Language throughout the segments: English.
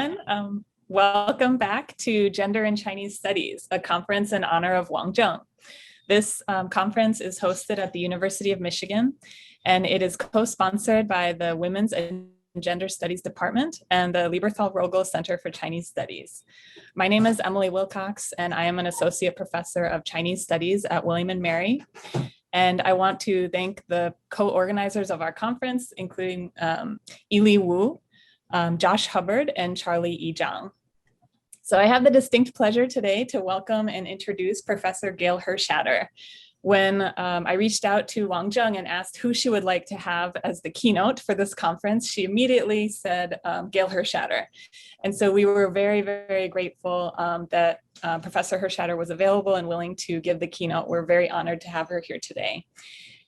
everyone. Welcome back to Gender in Chinese Studies, a conference in honor of Wang Zheng. This conference is hosted at the University of Michigan, and it is co-sponsored by the Women's and Gender Studies Department and the Lieberthal-Rogel Center for Chinese Studies. My name is Emily Wilcox, and I am an associate professor of Chinese Studies at William & Mary. And I want to thank the co-organizers of our conference, including Ili Wu, Josh Hubbard, and Charlie E. Zhang. So I have the distinct pleasure today to welcome and introduce Professor Gail Hershatter. When I reached out to Wang Zheng and asked who she would like to have as the keynote for this conference, she immediately said Gail Hershatter. And so we were very, very grateful that Professor Hershatter was available and willing to give the keynote. We're very honored to have her here today.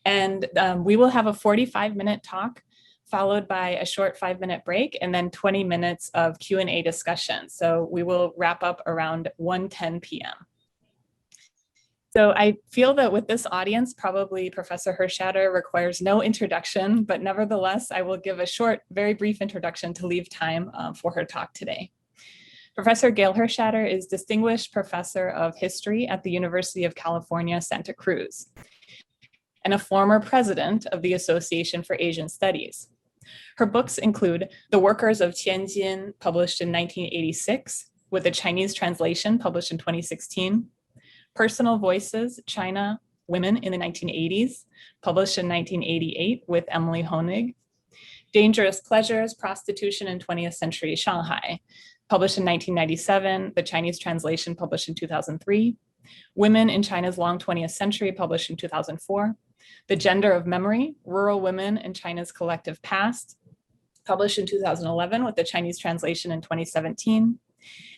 And we will have a 45-minute talk followed by a short 5-minute break and then 20 minutes of Q&A discussion. So we will wrap up around 1:10 p.m. So I feel that with this audience, probably Professor Hershatter requires no introduction, but nevertheless, I will give a short, very brief introduction to leave time for her talk today. Professor Gail Hershatter is Distinguished Professor of History at the University of California, Santa Cruz, and a former president of the Association for Asian Studies. Her books include The Workers of Tianjin, published in 1986, with a Chinese translation published in 2016, Personal Voices, China, Women in the 1980s, published in 1988 with Emily Honig, Dangerous Pleasures, Prostitution in 20th Century Shanghai, published in 1997, the Chinese translation published in 2003, Women in China's Long 20th Century, published in 2004, The Gender of Memory, Rural Women in China's Collective Past, published in 2011 with the Chinese translation in 2017,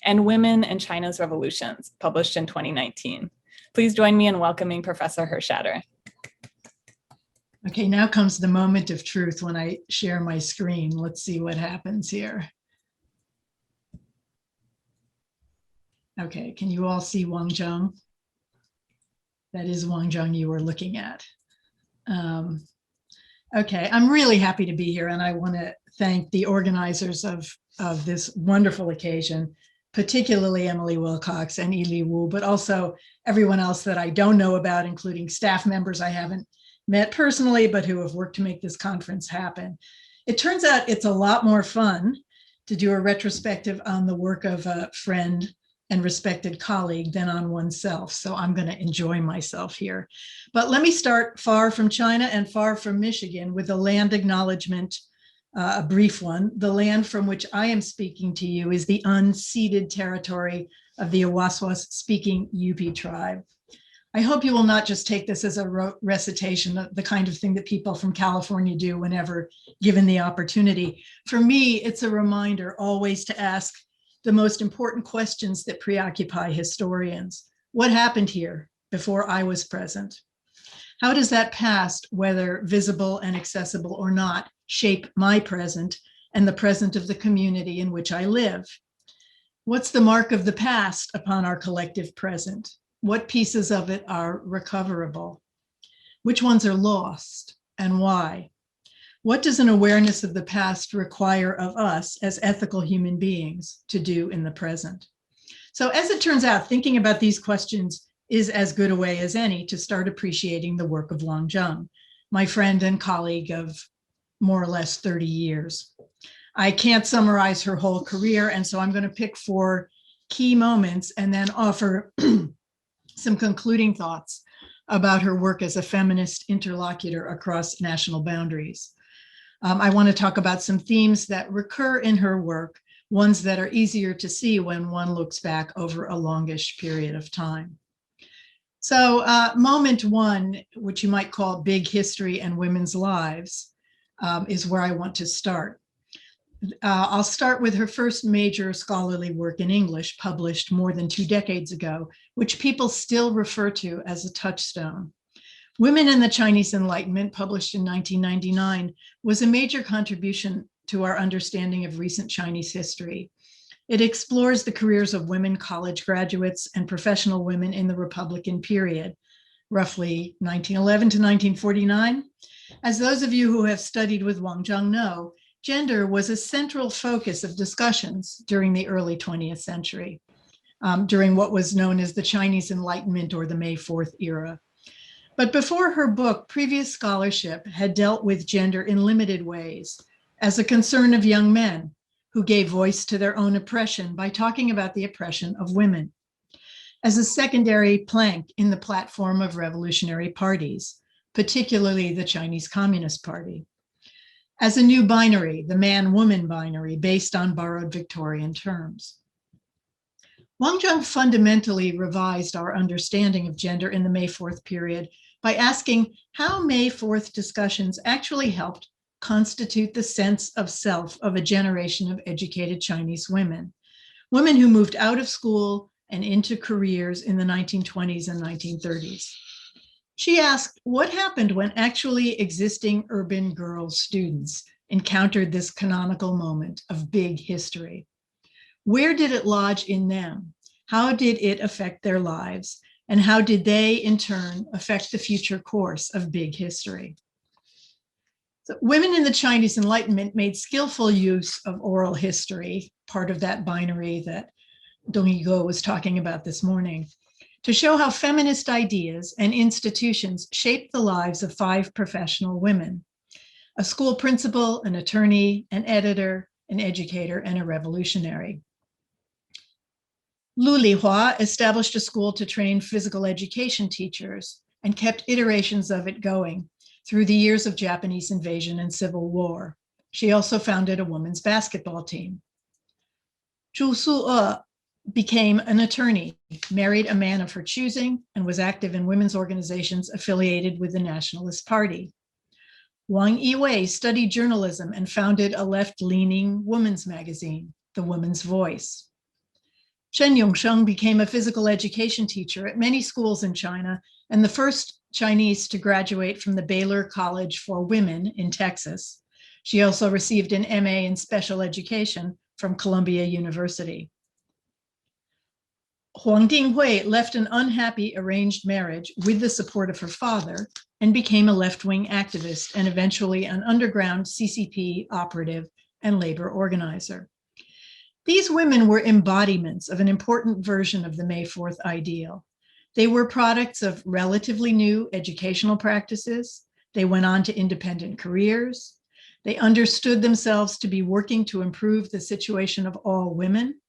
and Women in China's Revolutions, published in 2019. Please join me in welcoming Professor Hershatter. Okay, now comes the moment of truth when I share my screen. Let's see what happens here. Okay, can you all see Wang Zheng? That is Wang Zheng you were looking at. Okay, I'm really happy to be here, and I want to thank the organizers of this wonderful occasion, particularly Emily Wilcox and Ili Wu, but also everyone else that I don't know about, including staff members I haven't met personally, but who have worked to make this conference happen. It turns out it's a lot more fun to do a retrospective on the work of a friend and respected colleague than on oneself. So I'm going to enjoy myself here. But let me start far from China and far from Michigan with a land acknowledgement, a brief one. The land from which I am speaking to you is the unceded territory of the Awaswas-speaking Yupi tribe. I hope you will not just take this as a recitation, the kind of thing that people from California do whenever given the opportunity. For me, it's a reminder always to ask the most important questions that preoccupy historians. What happened here before I was present? How does that past, whether visible and accessible or not, shape my present and the present of the community in which I live? What's the mark of the past upon our collective present? What pieces of it are recoverable? Which ones are lost and why? What does an awareness of the past require of us as ethical human beings to do in the present? So as it turns out, thinking about these questions is as good a way as any to start appreciating the work of Wang Zheng, my friend and colleague of more or less 30 years. I can't summarize her whole career, and so I'm going to pick 4 key moments and then offer some concluding thoughts about her work as a feminist interlocutor across national boundaries. I want to talk about some themes that recur in her work, ones that are easier to see when one looks back over a longish period of time. So moment 1, which you might call Big History and Women's Lives, is where I want to start. I'll start with her first major scholarly work in English, published more than 2 decades ago, which people still refer to as a touchstone. Women in the Chinese Enlightenment, published in 1999, was a major contribution to our understanding of recent Chinese history. It explores the careers of women college graduates and professional women in the Republican period, roughly 1911 to 1949. As those of you who have studied with Wang Zheng know, gender was a central focus of discussions during the early 20th century, during what was known as the Chinese Enlightenment or the May 4th era. But before her book, previous scholarship had dealt with gender in limited ways as a concern of young men who gave voice to their own oppression by talking about the oppression of women, as a secondary plank in the platform of revolutionary parties, particularly the Chinese Communist Party, as a new binary, the man-woman binary, based on borrowed Victorian terms. Wang Zheng fundamentally revised our understanding of gender in the May 4th period by asking how May 4th discussions actually helped constitute the sense of self of a generation of educated Chinese women, women who moved out of school and into careers in the 1920s and 1930s. She asked what happened when actually existing urban girl students encountered this canonical moment of big history. Where did it lodge in them? How did it affect their lives? And how did they, in turn, affect the future course of big history? So women in the Chinese Enlightenment made skillful use of oral history, part of that binary that Dong Yigo was talking about this morning, to show how feminist ideas and institutions shaped the lives of 5 professional women: a school principal, an attorney, an editor, an educator, and a revolutionary. Lu Lihua established a school to train physical education teachers and kept iterations of it going through the years of Japanese invasion and civil war. She also founded a women's basketball team. Zhu Su'e became an attorney, married a man of her choosing, and was active in women's organizations affiliated with the Nationalist Party. Wang Yiwei studied journalism and founded a left-leaning women's magazine, The Woman's Voice. Shen Yongsheng became a physical education teacher at many schools in China and the first Chinese to graduate from the Baylor College for Women in Texas. She also received an MA in special education from Columbia University. Huang Dinghui left an unhappy arranged marriage with the support of her father and became a left-wing activist and eventually an underground CCP operative and labor organizer. These women were embodiments of an important version of the May 4th ideal. They were products of relatively new educational practices. They went on to independent careers. They understood themselves to be working to improve the situation of all women.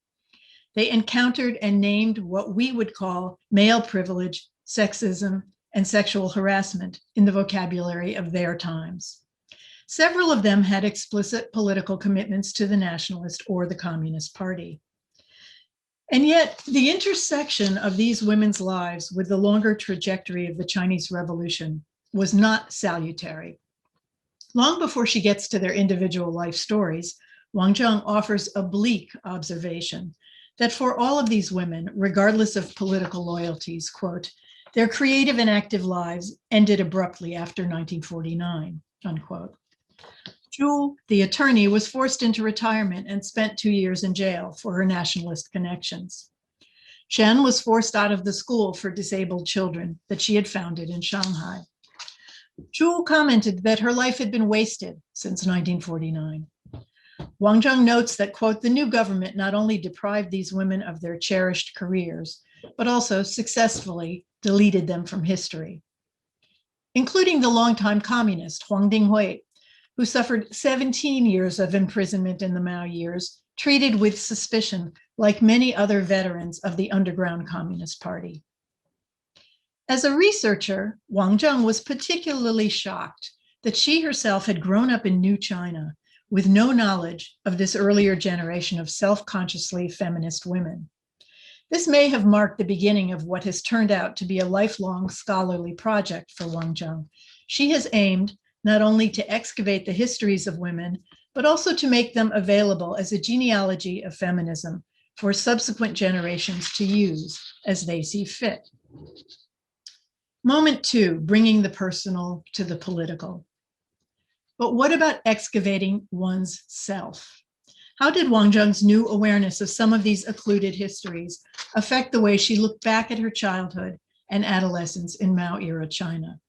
They encountered and named what we would call male privilege, sexism, and sexual harassment in the vocabulary of their times. Several of them had explicit political commitments to the Nationalist or the Communist Party. And yet, the intersection of these women's lives with the longer trajectory of the Chinese Revolution was not salutary. Long before she gets to their individual life stories, Wang Zheng offers a bleak observation that for all of these women, regardless of political loyalties, quote, their creative and active lives ended abruptly after 1949, unquote. Zhu, the attorney, was forced into retirement and spent 2 years in jail for her nationalist connections. Shen was forced out of the school for disabled children that she had founded in Shanghai. Zhu commented that her life had been wasted since 1949. Wang Zheng notes that, quote, the new government not only deprived these women of their cherished careers, but also successfully deleted them from history, including the longtime communist Huang Dinghui, who suffered 17 years of imprisonment in the Mao years, treated with suspicion like many other veterans of the underground Communist Party. As a researcher, Wang Zheng was particularly shocked that she herself had grown up in New China with no knowledge of this earlier generation of self-consciously feminist women. This may have marked the beginning of what has turned out to be a lifelong scholarly project for Wang Zheng. She has aimed not only to excavate the histories of women, but also to make them available as a genealogy of feminism for subsequent generations to use as they see fit. Moment 2, bringing the personal to the political. But what about excavating one's self? How did Wang Zheng's new awareness of some of these occluded histories affect the way she looked back at her childhood and adolescence in Mao-era China?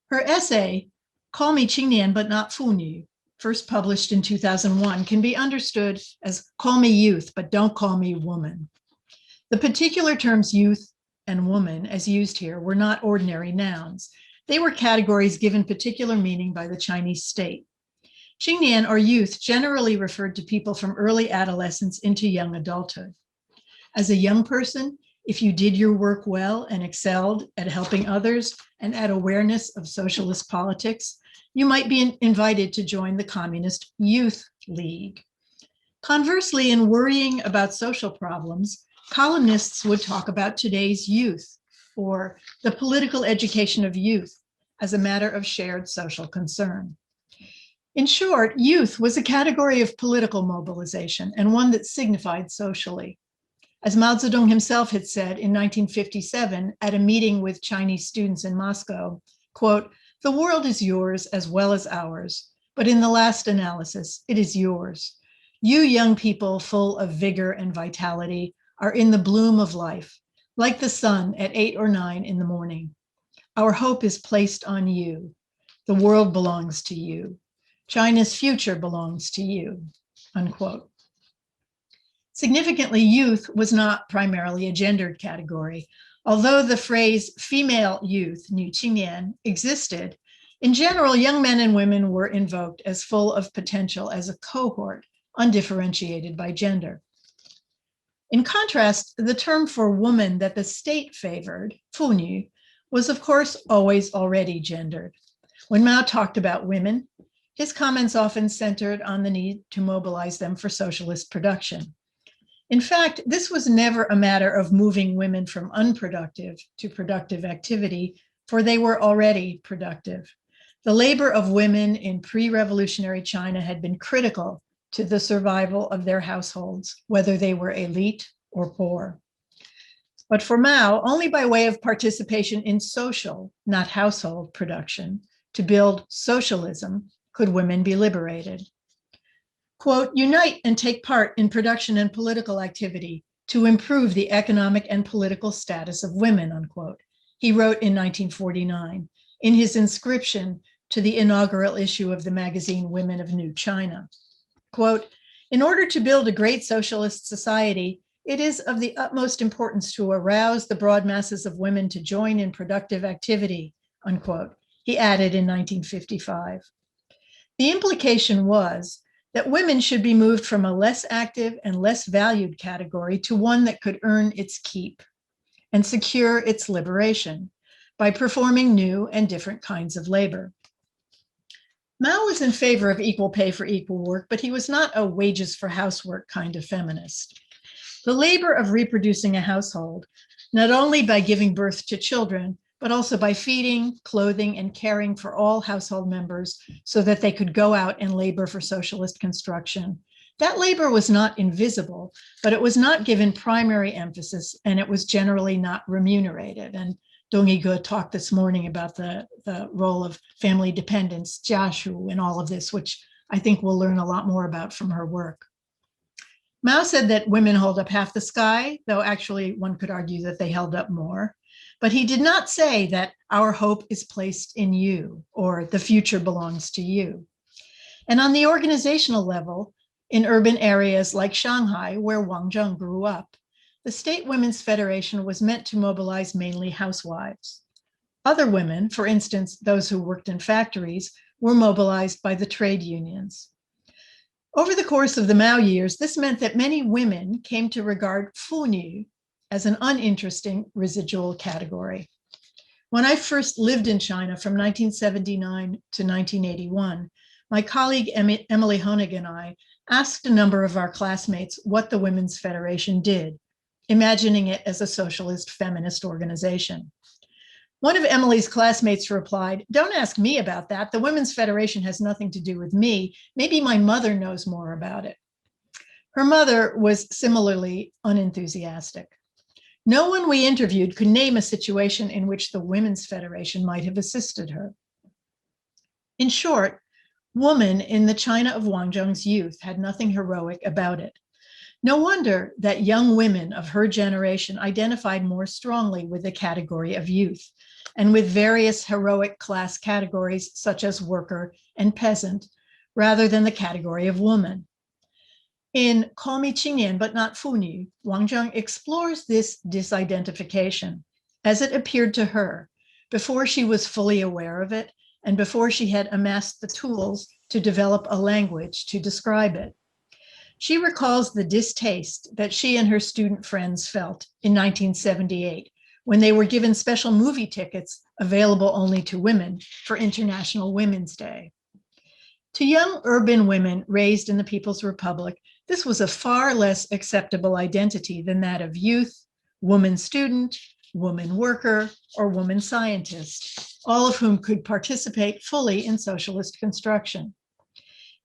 Her essay, Call Me Qingnian But Not Fu Nu, first published in 2001, can be understood as call me youth, but don't call me woman. The particular terms youth and woman, as used here, were not ordinary nouns. They were categories given particular meaning by the Chinese state. Xingnian, or youth, generally referred to people from early adolescence into young adulthood. As a young person, if you did your work well and excelled at helping others and at awareness of socialist politics, you might be invited to join the Communist Youth League. Conversely, in worrying about social problems, columnists would talk about today's youth or the political education of youth as a matter of shared social concern. In short, youth was a category of political mobilization and one that signified socially. As Mao Zedong himself had said in 1957 at a meeting with Chinese students in Moscow, quote, "The world is yours as well as ours, but in the last analysis, it is yours. You young people full of vigor and vitality are in the bloom of life, like the sun at 8 or 9 in the morning. Our hope is placed on you. The world belongs to you. China's future belongs to you," unquote. Significantly, youth was not primarily a gendered category. Although the phrase female youth, 女青年, existed, in general, young men and women were invoked as full of potential as a cohort, undifferentiated by gender. In contrast, the term for woman that the state favored, 妇女, was of course always already gendered. When Mao talked about women, his comments often centered on the need to mobilize them for socialist production. In fact, this was never a matter of moving women from unproductive to productive activity, for they were already productive. The labor of women in pre-revolutionary China had been critical to the survival of their households, whether they were elite or poor. But for Mao, only by way of participation in social, not household production, to build socialism, could women be liberated. Quote, "Unite and take part in production and political activity to improve the economic and political status of women," unquote, he wrote in 1949 in his inscription to the inaugural issue of the magazine Women of New China. Quote, "In order to build a great socialist society, it is of the utmost importance to arouse the broad masses of women to join in productive activity," unquote, he added in 1955. The implication was that women should be moved from a less active and less valued category to one that could earn its keep and secure its liberation by performing new and different kinds of labor. Mao was in favor of equal pay for equal work, but he was not a wages for housework kind of feminist. The labor of reproducing a household, not only by giving birth to children, but also by feeding, clothing, and caring for all household members so that they could go out and labor for socialist construction. That labor was not invisible, but it was not given primary emphasis, and it was generally not remunerated. And Dong Yige talked this morning about the role of family dependence, jiashu, and all of this, which I think we'll learn a lot more about from her work. Mao said that women hold up half the sky, though actually one could argue that they held up more. But he did not say that our hope is placed in you or the future belongs to you. And on the organizational level, in urban areas like Shanghai, where Wang Zheng grew up, the State Women's Federation was meant to mobilize mainly housewives. Other women, for instance, those who worked in factories, were mobilized by the trade unions. Over the course of the Mao years, this meant that many women came to regard 妇女 as an uninteresting residual category. When I first lived in China from 1979 to 1981, my colleague Emily Honig and I asked a number of our classmates what the Women's Federation did, imagining it as a socialist feminist organization. One of Emily's classmates replied, "Don't ask me about that. The Women's Federation has nothing to do with me. Maybe my mother knows more about it." Her mother was similarly unenthusiastic. No one we interviewed could name a situation in which the Women's Federation might have assisted her. In short, woman in the China of Wang Zheng's youth had nothing heroic about it. No wonder that young women of her generation identified more strongly with the category of youth and with various heroic class categories such as worker and peasant, rather than the category of woman. In Call Me Qingnian But Not Fu Wang Zheng explores this disidentification as it appeared to her before she was fully aware of it and before she had amassed the tools to develop a language to describe it. She recalls the distaste that she and her student friends felt in 1978 when they were given special movie tickets available only to women for International Women's Day. To young urban women raised in the People's Republic, this was a far less acceptable identity than that of youth, woman student, woman worker, or woman scientist, all of whom could participate fully in socialist construction.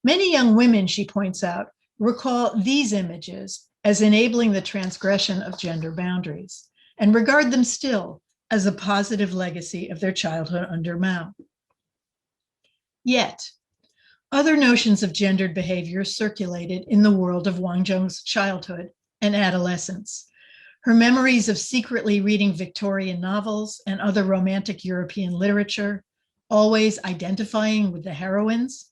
Many young women, she points out, recall these images as enabling the transgression of gender boundaries and regard them still as a positive legacy of their childhood under Mao. Yet, other notions of gendered behavior circulated in the world of Wang Zheng's childhood and adolescence. Her memories of secretly reading Victorian novels and other romantic European literature, always identifying with the heroines,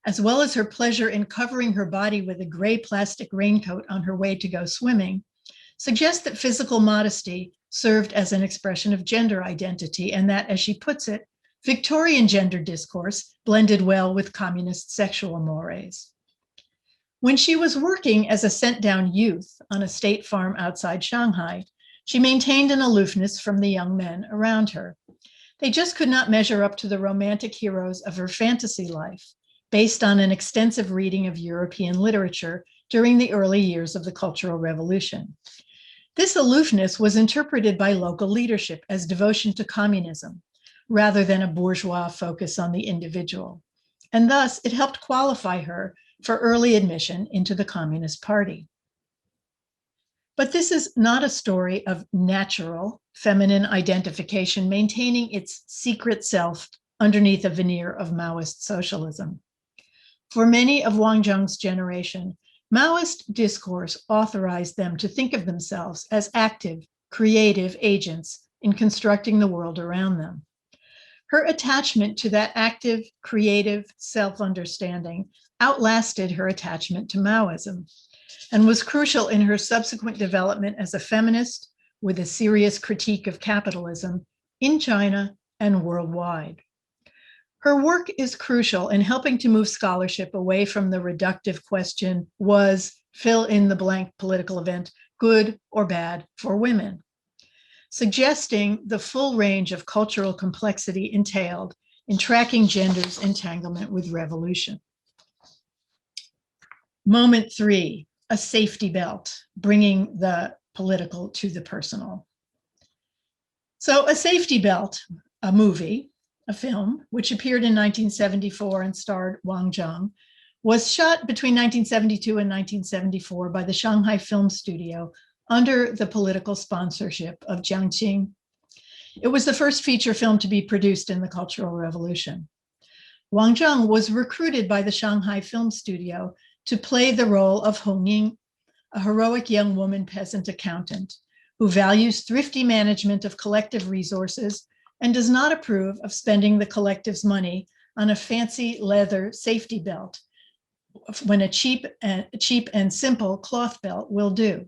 as well as her pleasure in covering her body with a gray plastic raincoat on her way to go swimming, suggest that physical modesty served as an expression of gender identity and that, as she puts it, Victorian gender discourse blended well with communist sexual mores. When she was working as a sent-down youth on a state farm outside Shanghai, she maintained an aloofness from the young men around her. They just could not measure up to the romantic heroes of her fantasy life, based on an extensive reading of European literature during the early years of the Cultural Revolution. This aloofness was interpreted by local leadership as devotion to communism, rather than a bourgeois focus on the individual. And thus, it helped qualify her for early admission into the Communist Party. But this is not a story of natural feminine identification maintaining its secret self underneath a veneer of Maoist socialism. For many of Wang Zheng's generation, Maoist discourse authorized them to think of themselves as active, creative agents in constructing the world around them. Her attachment to that active, creative self-understanding outlasted her attachment to Maoism and was crucial in her subsequent development as a feminist with a serious critique of capitalism in China and worldwide. Her work is crucial in helping to move scholarship away from the reductive question, was fill in the blank political event good or bad for women, suggesting the full range of cultural complexity entailed in tracking gender's entanglement with revolution. Moment 3, a safety belt, bringing the political to the personal. So A Safety Belt, a movie, a film, which appeared in 1974 and starred Wang Zheng, was shot between 1972 and 1974 by the Shanghai Film Studio under the political sponsorship of Jiang Qing. It was the first feature film to be produced in the Cultural Revolution. Wang Zheng was recruited by the Shanghai Film Studio to play the role of Hong Ying, a heroic young woman peasant accountant who values thrifty management of collective resources and does not approve of spending the collective's money on a fancy leather safety belt when a cheap and simple cloth belt will do.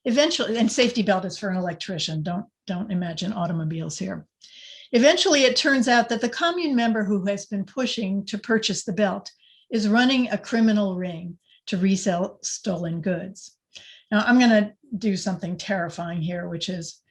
Eventually, and safety belt is for an electrician, don't imagine automobiles here. Eventually, it turns out that the commune member who has been pushing to purchase the belt is running a criminal ring to resell stolen goods. Now, I'm going to do something terrifying here, which is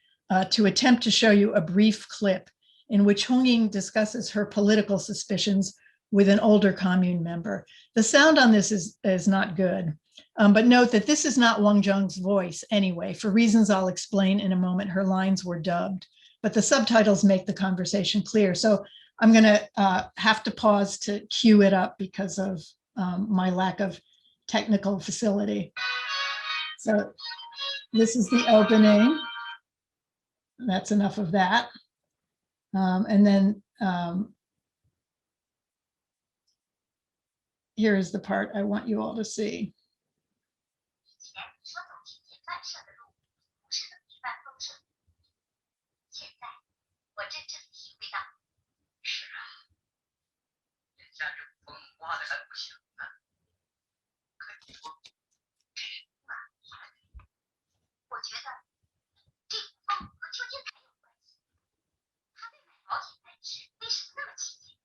to attempt to show you a brief clip in which Hong Ying discusses her political suspicions with an older commune member. The sound on this is not good, but note that this is not Wang Zheng's voice anyway. For reasons I'll explain in a moment, her lines were dubbed, but the subtitles make the conversation clear. So I'm going to have to pause to cue it up because of my lack of technical facility. So this is the opening. That's enough of that. And then here is the part I want you all to see. 画的很不行啊。可你说，我觉得这和邱金台有关系。他对买保险本事为什么那么起劲？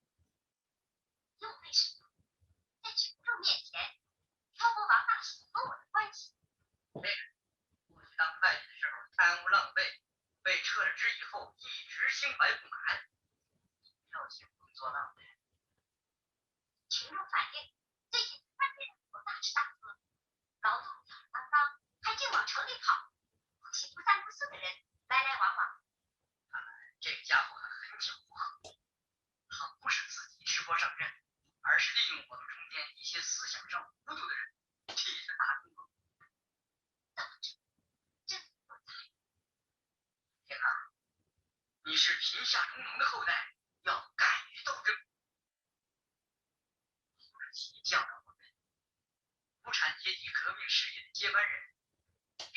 又为什么在群众面前挑拨王大婶和我的关系？那个，过去当会计的时候贪污浪费，被撤了职以后一直心怀不满，要求工作浪费。群众反映，最近饭店里有大吃大喝，劳动吊儿郎当，还净往城里跑，有些不三不四的人来来往往。看来这个家伙很狡猾，他不是自己吃播上阵，而是利用我们中间一些思想上糊涂的人，替着大工作。怎么着？真不才。天哪！你是贫下中农的后代，要敢于斗争。教导我们，无产阶级革命事业的接班人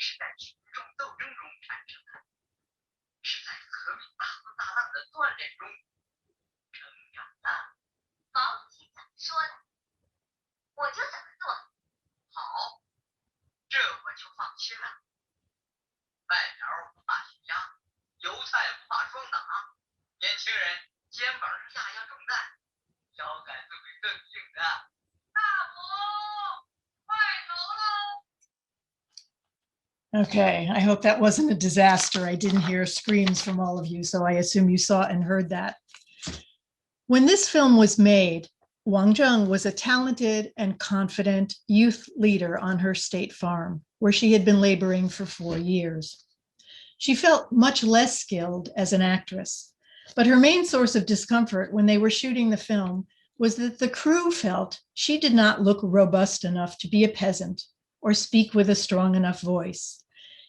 是在群众斗争中产生的，是在革命大风大浪的锻炼中成长的。毛主席怎么说的，我就怎么做。好，这我就放心了。外表不怕血压，油菜不怕霜打，年轻人肩膀上压压重担，腰杆会更硬的。大伯，快走喽！ Okay, I hope that wasn't a disaster. I didn't hear screams from all of you, so I assume you saw and heard that. When this film was made, Wang Zheng was a talented and confident youth leader on her state farm, where she had been laboring for 4 years. She felt much less skilled as an actress, but her main source of discomfort when they were shooting the film was that the crew felt she did not look robust enough to be a peasant or speak with a strong enough voice,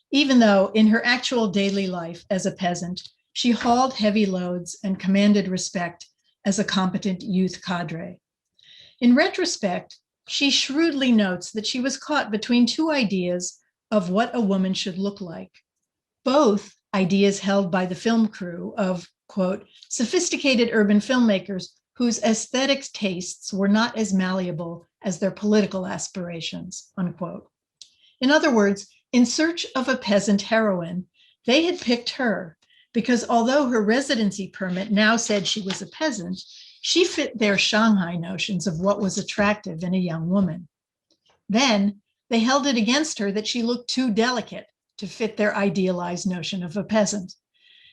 even though in her actual daily life as a peasant, she hauled heavy loads and commanded respect as a competent youth cadre. In retrospect, she shrewdly notes that she was caught between two ideas of what a woman should look like, both ideas held by the film crew of, quote, sophisticated urban filmmakers whose aesthetic tastes were not as malleable as their political aspirations, unquote. In other words, in search of a peasant heroine, they had picked her because although her residency permit now said she was a peasant, she fit their Shanghai notions of what was attractive in a young woman. Then they held it against her that she looked too delicate to fit their idealized notion of a peasant.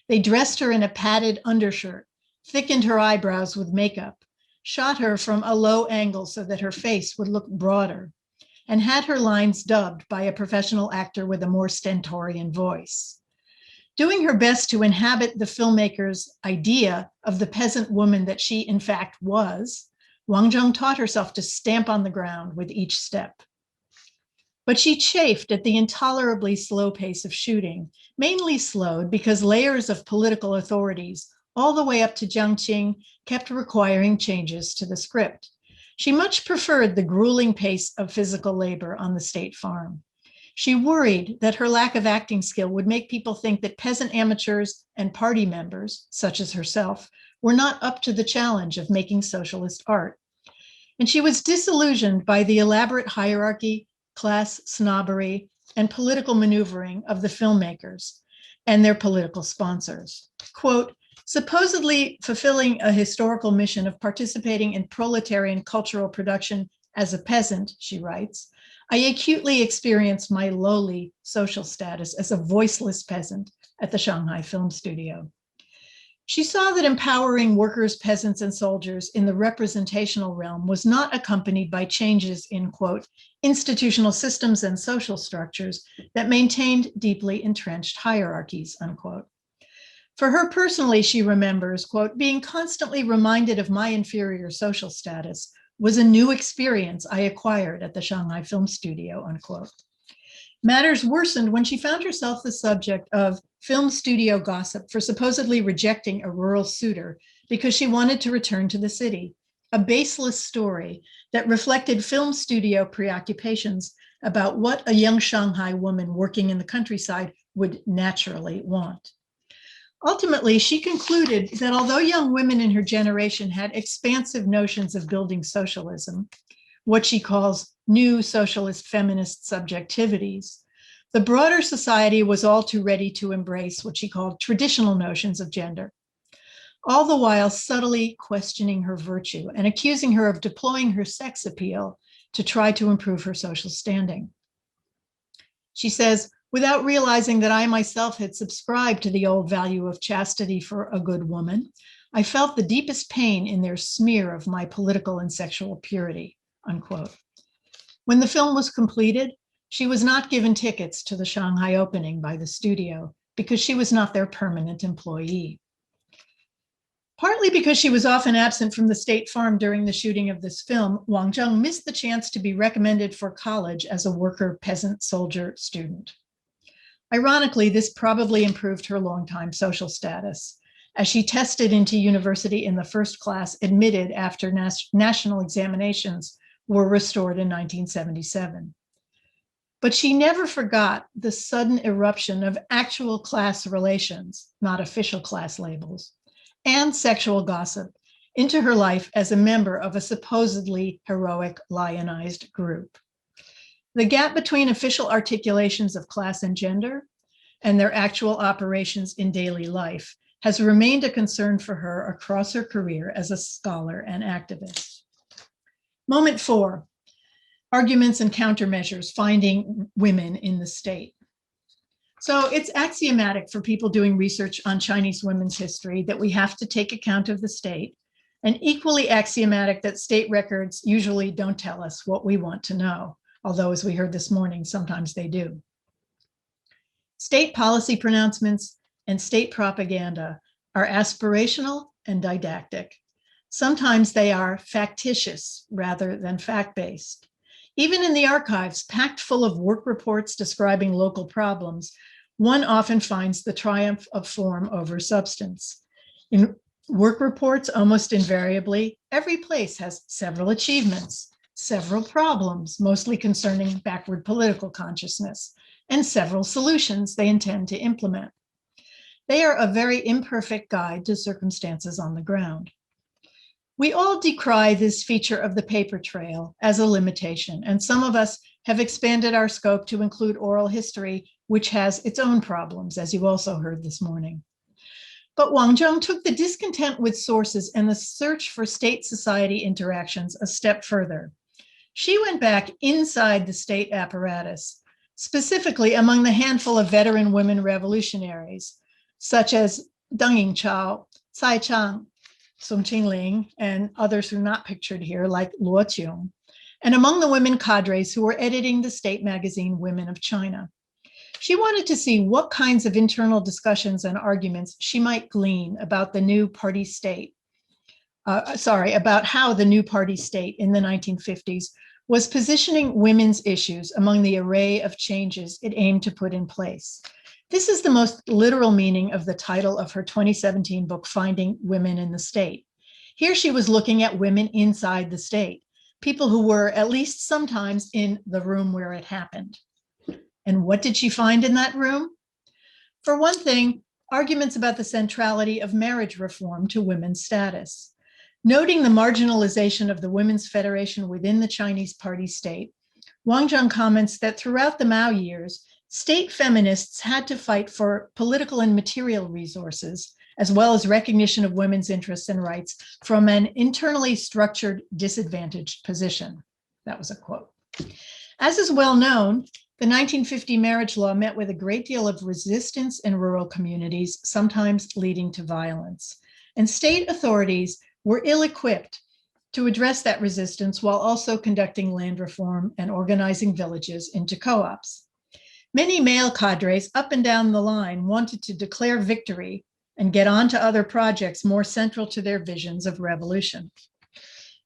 They dressed her in a padded undershirt, thickened her eyebrows with makeup, shot her from a low angle so that her face would look broader, and had her lines dubbed by a professional actor with a more stentorian voice. Doing her best to inhabit the filmmaker's idea of the peasant woman that she in fact was, Wang Zheng taught herself to stamp on the ground with each step. But she chafed at the intolerably slow pace of shooting, mainly slowed because layers of political authorities all the way up to Jiang Qing kept requiring changes to the script. She much preferred the grueling pace of physical labor on the state farm. She worried that her lack of acting skill would make people think that peasant amateurs and party members, such as herself, were not up to the challenge of making socialist art. And she was disillusioned by the elaborate hierarchy, class snobbery, and political maneuvering of the filmmakers and their political sponsors. Quote, supposedly fulfilling a historical mission of participating in proletarian cultural production as a peasant, she writes, I acutely experienced my lowly social status as a voiceless peasant at the Shanghai Film Studio. She saw that empowering workers, peasants, and soldiers in the representational realm was not accompanied by changes in, quote, institutional systems and social structures that maintained deeply entrenched hierarchies, unquote. For her personally, she remembers, quote, being constantly reminded of my inferior social status was a new experience I acquired at the Shanghai Film Studio, unquote. Matters worsened when she found herself the subject of film studio gossip for supposedly rejecting a rural suitor because she wanted to return to the city, a baseless story that reflected film studio preoccupations about what a young Shanghai woman working in the countryside would naturally want. Ultimately, she concluded that although young women in her generation had expansive notions of building socialism, what she calls new socialist feminist subjectivities, the broader society was all too ready to embrace what she called traditional notions of gender, all the while subtly questioning her virtue and accusing her of deploying her sex appeal to try to improve her social standing. She says, without realizing that I myself had subscribed to the old value of chastity for a good woman, I felt the deepest pain in their smear of my political and sexual purity, unquote. When the film was completed, she was not given tickets to the Shanghai opening by the studio because she was not their permanent employee. Partly because she was often absent from the state farm during the shooting of this film, Wang Zheng missed the chance to be recommended for college as a worker, peasant, soldier student. Ironically, this probably improved her longtime social status, as she tested into university in the first class admitted after national examinations were restored in 1977. But she never forgot the sudden eruption of actual class relations, not official class labels, and sexual gossip into her life as a member of a supposedly heroic lionized group. The gap between official articulations of class and gender and their actual operations in daily life has remained a concern for her across her career as a scholar and activist. Moment 4, arguments and countermeasures finding women in the state. So it's axiomatic for people doing research on Chinese women's history that we have to take account of the state, and equally axiomatic that state records usually don't tell us what we want to know, although as we heard this morning, sometimes they do. State policy pronouncements and state propaganda are aspirational and didactic. Sometimes they are factitious rather than fact-based. Even in the archives, packed full of work reports describing local problems, one often finds the triumph of form over substance. In work reports, almost invariably, every place has several achievements, several problems, mostly concerning backward political consciousness, and several solutions they intend to implement. They are a very imperfect guide to circumstances on the ground. We all decry this feature of the paper trail as a limitation, and some of us have expanded our scope to include oral history, which has its own problems, as you also heard this morning. But Wang Zheng took the discontent with sources and the search for state-society interactions a step further. She went back inside the state apparatus, specifically among the handful of veteran women revolutionaries, such as Deng Yingchao, Cai Chang, Song Qingling, and others who are not pictured here, like Luo Qiong, and among the women cadres who were editing the state magazine Women of China. She wanted to see what kinds of internal discussions and arguments she might glean about the new party state, about how the new party state in the 1950s was positioning women's issues among the array of changes it aimed to put in place. This is the most literal meaning of the title of her 2017 book, Finding Women in the State. Here she was looking at women inside the state, people who were at least sometimes in the room where it happened. And what did she find in that room? For one thing, arguments about the centrality of marriage reform to women's status. Noting the marginalization of the Women's Federation within the Chinese party state, Wang Zheng comments that throughout the Mao years, state feminists had to fight for political and material resources, as well as recognition of women's interests and rights from an internally structured, disadvantaged position. That was a quote. As is well known, the 1950 marriage law met with a great deal of resistance in rural communities, sometimes leading to violence. And state authorities were ill-equipped to address that resistance while also conducting land reform and organizing villages into co-ops. Many male cadres up and down the line wanted to declare victory and get on to other projects more central to their visions of revolution.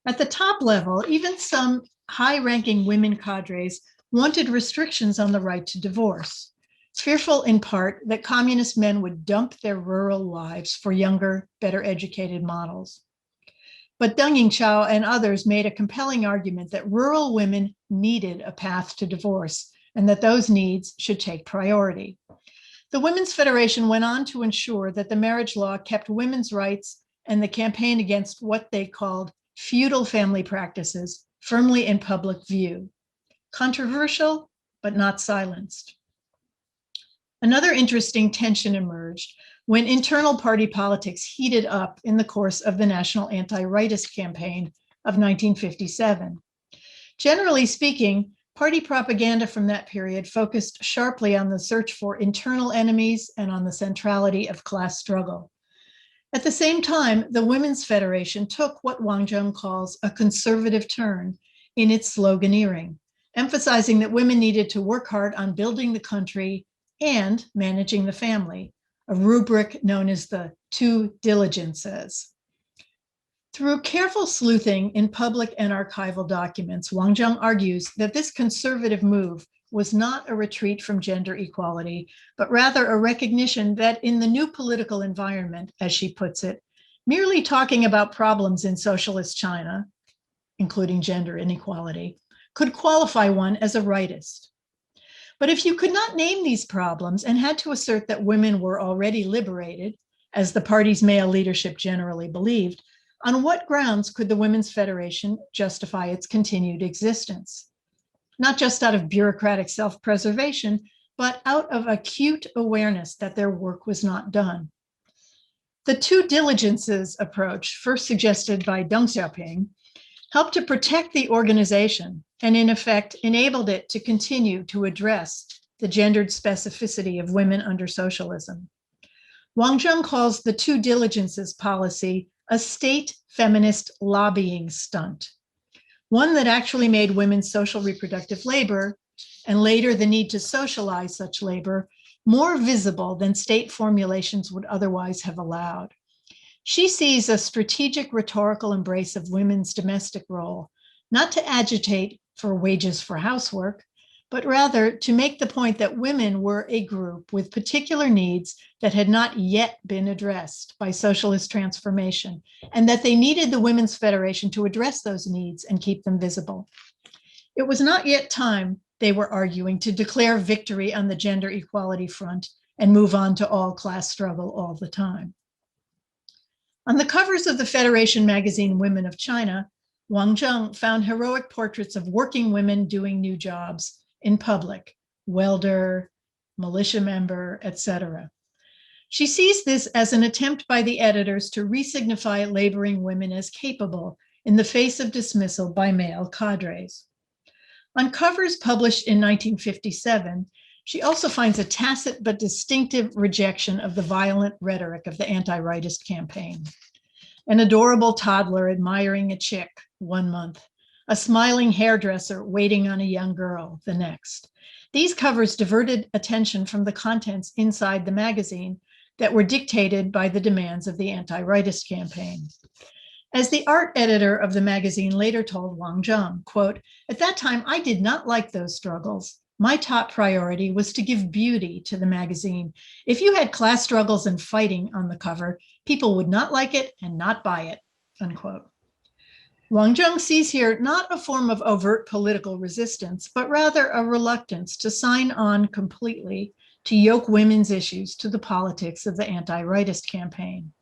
At the top level, even some high-ranking women cadres wanted restrictions on the right to divorce, fearful in part that communist men would dump their rural wives for younger, better educated models. But Deng Yingchao and others made a compelling argument that rural women needed a path to divorce and that those needs should take priority. The Women's Federation went on to ensure that the marriage law kept women's rights and the campaign against what they called feudal family practices firmly in public view. Controversial, but not silenced. Another interesting tension emerged when internal party politics heated up in the course of the National Anti-Rightist Campaign of 1957. Generally speaking, party propaganda from that period focused sharply on the search for internal enemies and on the centrality of class struggle. At the same time, the Women's Federation took what Wang Zheng calls a conservative turn in its sloganeering, emphasizing that women needed to work hard on building the country and managing the family, a rubric known as the 2 diligences. Through careful sleuthing in public and archival documents, Wang Zheng argues that this conservative move was not a retreat from gender equality, but rather a recognition that in the new political environment, as she puts it, merely talking about problems in socialist China, including gender inequality, could qualify one as a rightist. But if you could not name these problems and had to assert that women were already liberated, as the party's male leadership generally believed, on what grounds could the Women's Federation justify its continued existence? Not just out of bureaucratic self-preservation, but out of acute awareness that their work was not done. The 2 diligences approach, first suggested by Deng Xiaoping, helped to protect the organization and in effect enabled it to continue to address the gendered specificity of women under socialism. Wang Zheng calls the 2 diligences policy a state feminist lobbying stunt, one that actually made women's social reproductive labor, and later the need to socialize such labor, more visible than state formulations would otherwise have allowed. She sees a strategic rhetorical embrace of women's domestic role, not to agitate for wages for housework, but rather to make the point that women were a group with particular needs that had not yet been addressed by socialist transformation, and that they needed the Women's Federation to address those needs and keep them visible. It was not yet time, they were arguing, to declare victory on the gender equality front and move on to all class struggle all the time. On the covers of the Federation magazine Women of China, Wang Zheng found heroic portraits of working women doing new jobs in public, welder, militia member, etc. She sees this as an attempt by the editors to re-signify laboring women as capable in the face of dismissal by male cadres. On covers published in 1957, she also finds a tacit but distinctive rejection of the violent rhetoric of the anti-rightist campaign. An adorable toddler admiring a chick 1 month, a smiling hairdresser waiting on a young girl the next. These covers diverted attention from the contents inside the magazine that were dictated by the demands of the anti-rightist campaign. As the art editor of the magazine later told Wang Zheng, quote, "At that time, I did not like those struggles. My top priority was to give beauty to the magazine. If you had class struggles and fighting on the cover, people would not like it and not buy it," unquote. Wang Zheng sees here not a form of overt political resistance, but rather a reluctance to sign on completely to yoke women's issues to the politics of the anti-rightist campaign.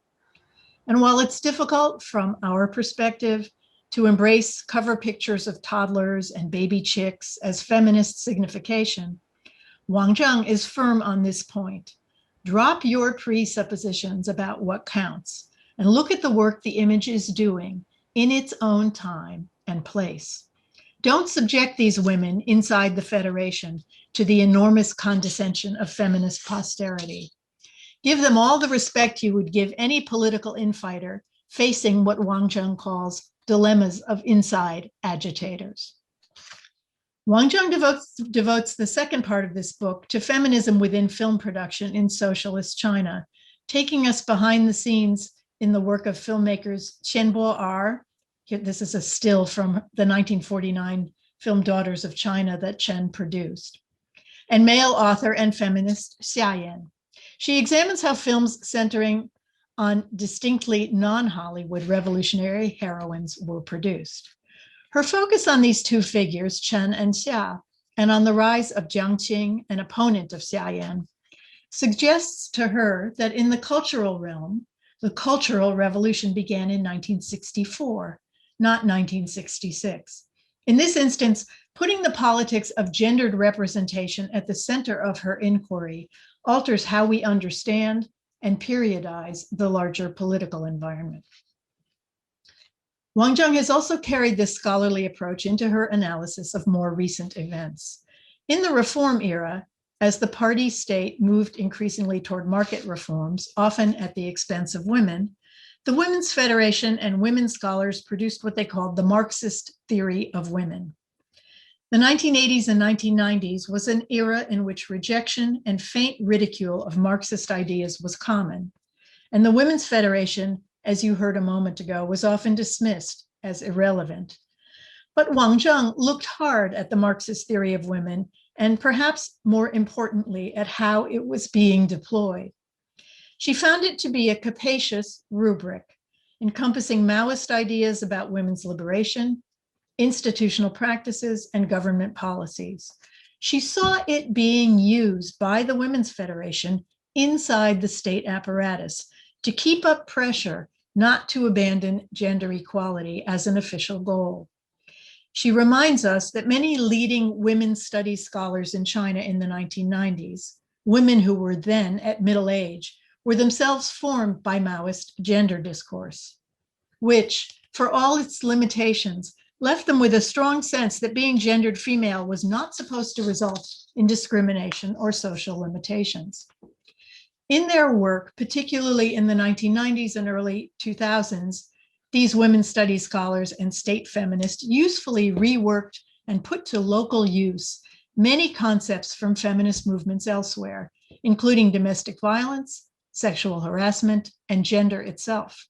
And while it's difficult from our perspective to embrace cover pictures of toddlers and baby chicks as feminist signification, Wang Zheng is firm on this point. Drop your presuppositions about what counts and look at the work the image is doing in its own time and place. Don't subject these women inside the Federation to the enormous condescension of feminist posterity. Give them all the respect you would give any political infighter facing what Wang Zheng calls dilemmas of inside agitators. Wang Zheng devotes the second part of this book to feminism within film production in socialist China, taking us behind the scenes in the work of filmmakers Chen Bo-er. This is a still from the 1949 film Daughters of China that Chen produced, and male author and feminist Xia Yan. She examines how films centering on distinctly non-Hollywood revolutionary heroines were produced. Her focus on these two figures, Chen and Xia, and on the rise of Jiang Qing, an opponent of Xia Yan, suggests to her that in the cultural realm, the Cultural Revolution began in 1964, not 1966. In this instance, putting the politics of gendered representation at the center of her inquiry alters how we understand and periodize the larger political environment. Wang Zheng has also carried this scholarly approach into her analysis of more recent events. In the reform era, as the party state moved increasingly toward market reforms, often at the expense of women, the Women's Federation and women scholars produced what they called the Marxist theory of women. The 1980s and 1990s was an era in which rejection and faint ridicule of Marxist ideas was common, and the Women's Federation, as you heard a moment ago, was often dismissed as irrelevant. But Wang Zheng looked hard at the Marxist theory of women, and perhaps more importantly, at how it was being deployed. She found it to be a capacious rubric, encompassing Maoist ideas about women's liberation, institutional practices, and government policies. She saw it being used by the Women's Federation inside the state apparatus to keep up pressure not to abandon gender equality as an official goal. She reminds us that many leading women's studies scholars in China in the 1990s, women who were then at middle age, were themselves formed by Maoist gender discourse, which, for all its limitations, left them with a strong sense that being gendered female was not supposed to result in discrimination or social limitations. In their work, particularly in the 1990s and early 2000s, these women's studies scholars and state feminists usefully reworked and put to local use many concepts from feminist movements elsewhere, including domestic violence, sexual harassment, and gender itself.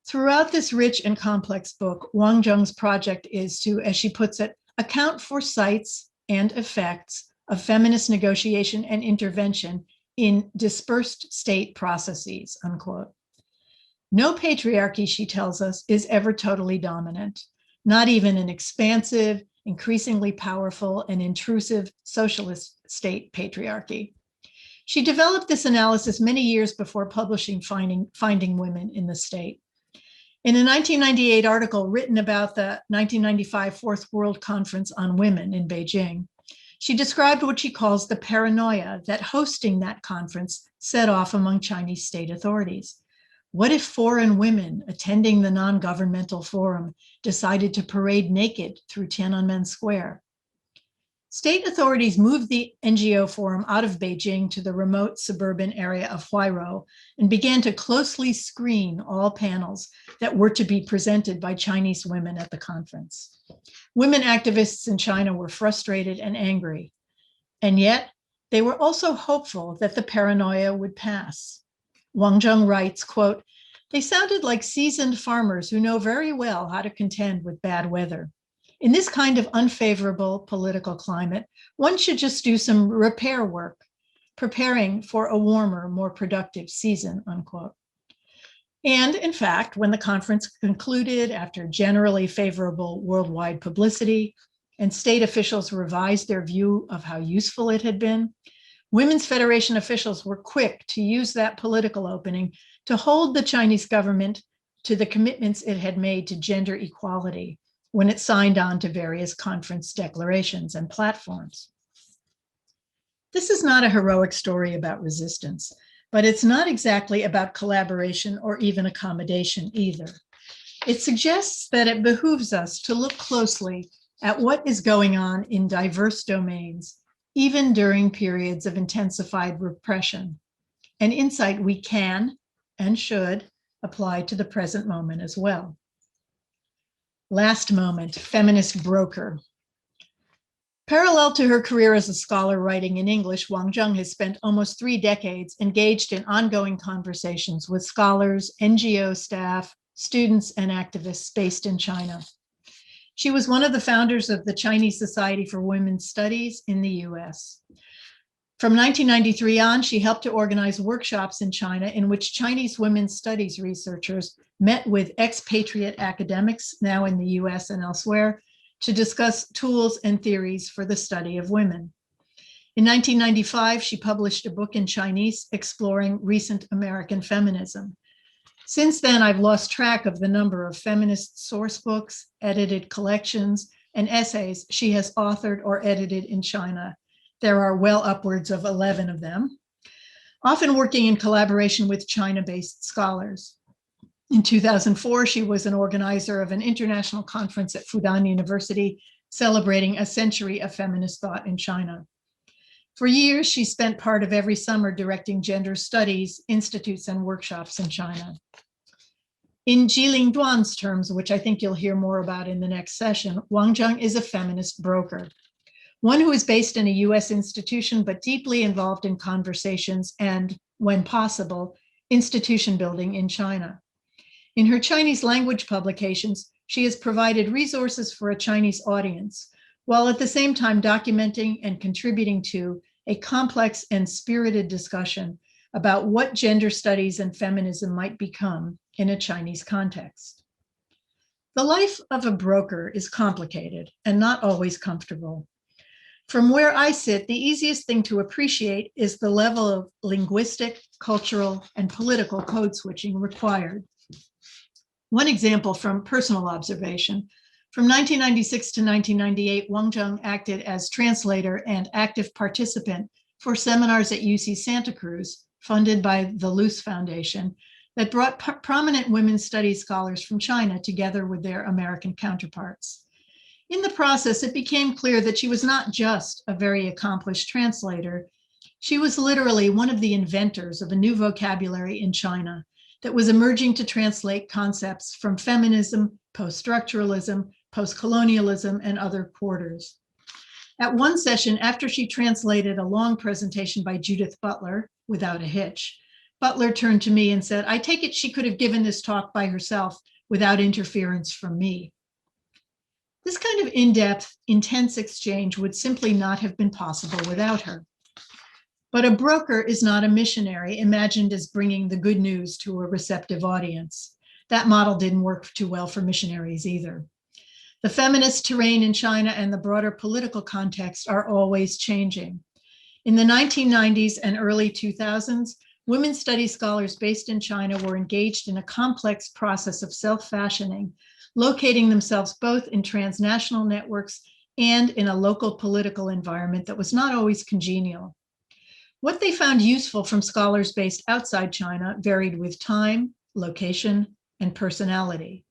Throughout this rich and complex book, Wang Zheng's project is to, as she puts it, account for sites and effects of feminist negotiation and intervention in dispersed state processes, unquote. No patriarchy, she tells us, is ever totally dominant, not even an expansive, increasingly powerful, and intrusive socialist state patriarchy. She developed this analysis many years before publishing Finding Women in the State. In a 1998 article written about the 1995 Fourth World Conference on Women in Beijing, she described what she calls the paranoia that hosting that conference set off among Chinese state authorities. What if foreign women attending the non-governmental forum decided to parade naked through Tiananmen Square? State authorities moved the NGO forum out of Beijing to the remote suburban area of Huairou and began to closely screen all panels that were to be presented by Chinese women at the conference. Women activists in China were frustrated and angry, and yet they were also hopeful that the paranoia would pass. Wang Zheng writes, quote, "They sounded like seasoned farmers who know very well how to contend with bad weather. In this kind of unfavorable political climate, one should just do some repair work, preparing for a warmer, more productive season," unquote. And in fact, when the conference concluded after generally favorable worldwide publicity and state officials revised their view of how useful it had been, Women's Federation officials were quick to use that political opening to hold the Chinese government to the commitments it had made to gender equality when it signed on to various conference declarations and platforms. This is not a heroic story about resistance, but it's not exactly about collaboration or even accommodation either. It suggests that it behooves us to look closely at what is going on in diverse domains, even during periods of intensified repression, an insight we can and should apply to the present moment as well. Last moment, feminist broker. Parallel to her career as a scholar writing in English, Wang Zheng has spent almost 3 decades engaged in ongoing conversations with scholars, NGO staff, students, and activists based in China. She was one of the founders of the Chinese Society for Women's Studies in the US. From 1993 on, she helped to organize workshops in China in which Chinese women's studies researchers met with expatriate academics, now in the US and elsewhere, to discuss tools and theories for the study of women. In 1995, she published a book in Chinese exploring recent American feminism. Since then, I've lost track of the number of feminist source books, edited collections, and essays she has authored or edited in China. There are well upwards of 11 of them, often working in collaboration with China-based scholars. In 2004, she was an organizer of an international conference at Fudan University, celebrating a century of feminist thought in China. For years, she spent part of every summer directing gender studies institutes and workshops in China. In Jiling Duan's terms, which I think you'll hear more about in the next session, Wang Zheng is a feminist broker, one who is based in a US institution, but deeply involved in conversations and, when possible, institution building in China. In her Chinese language publications, she has provided resources for a Chinese audience, while at the same time documenting and contributing to a complex and spirited discussion about what gender studies and feminism might become in a Chinese context. The life of a broker is complicated and not always comfortable. From where I sit, the easiest thing to appreciate is the level of linguistic, cultural, and political code switching required. One example from personal observation: from 1996 to 1998, Wang Zheng acted as translator and active participant for seminars at UC Santa Cruz, funded by the Luce Foundation, that brought prominent women's studies scholars from China together with their American counterparts. In the process, it became clear that she was not just a very accomplished translator. She was literally one of the inventors of a new vocabulary in China that was emerging to translate concepts from feminism, post-structuralism, post-colonialism, and other quarters. At one session, after she translated a long presentation by Judith Butler, without a hitch, Butler turned to me and said, "I take it she could have given this talk by herself without interference from me." This kind of in-depth, intense exchange would simply not have been possible without her. But a broker is not a missionary imagined as bringing the good news to a receptive audience. That model didn't work too well for missionaries either. The feminist terrain in China and the broader political context are always changing. In the 1990s and early 2000s, women's studies scholars based in China were engaged in a complex process of self-fashioning, locating themselves both in transnational networks and in a local political environment that was not always congenial. What they found useful from scholars based outside China varied with time, location, and personality.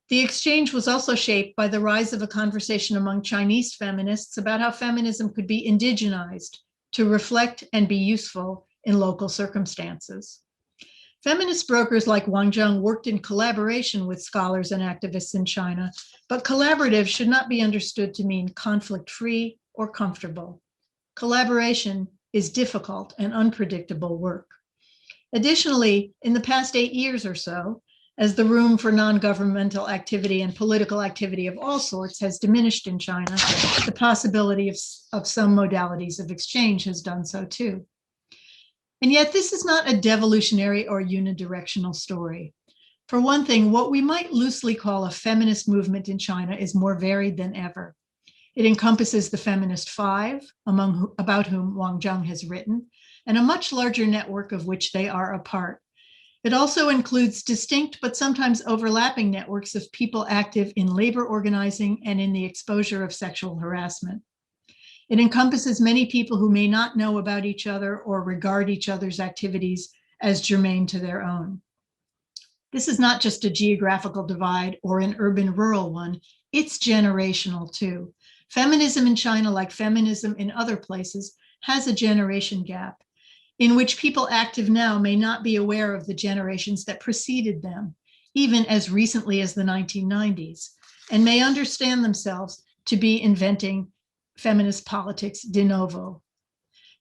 The exchange was also shaped by the rise of a conversation among Chinese feminists about how feminism could be indigenized to reflect and be useful in local circumstances. Feminist brokers like Wang Zheng worked in collaboration with scholars and activists in China, but collaborative should not be understood to mean conflict-free or comfortable. Collaboration is difficult and unpredictable work. Additionally, in the past 8 years or so, as the room for non-governmental activity and political activity of all sorts has diminished in China, the possibility of some modalities of exchange has done so too. And yet this is not a devolutionary or unidirectional story. For one thing, what we might loosely call a feminist movement in China is more varied than ever. It encompasses the Feminist Five, about whom Wang Zheng has written, and a much larger network of which they are a part. It also includes distinct but sometimes overlapping networks of people active in labor organizing and in the exposure of sexual harassment. It encompasses many people who may not know about each other or regard each other's activities as germane to their own. This is not just a geographical divide or an urban-rural one, it's generational too. Feminism in China, like feminism in other places, has a generation gap in which people active now may not be aware of the generations that preceded them, even as recently as the 1990s, and may understand themselves to be inventing feminist politics de novo.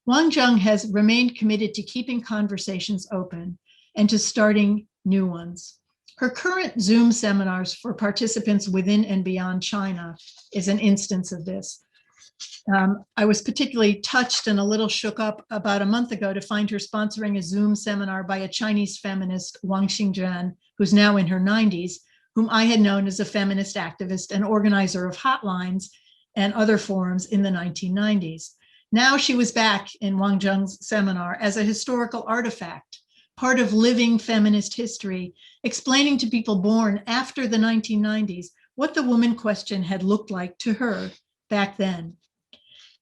Wang Zheng has remained committed to keeping conversations open and to starting new ones. Her current Zoom seminars for participants within and beyond China is an instance of this. I was particularly touched and a little shook up about a month ago to find her sponsoring a Zoom seminar by a Chinese feminist, Wang Xingjuan, who's now in her 90s, whom I had known as a feminist activist and organizer of hotlines and other forums in the 1990s. Now she was back in Wang Zheng's seminar as a historical artifact, part of living feminist history, explaining to people born after the 1990s what the woman question had looked like to her back then.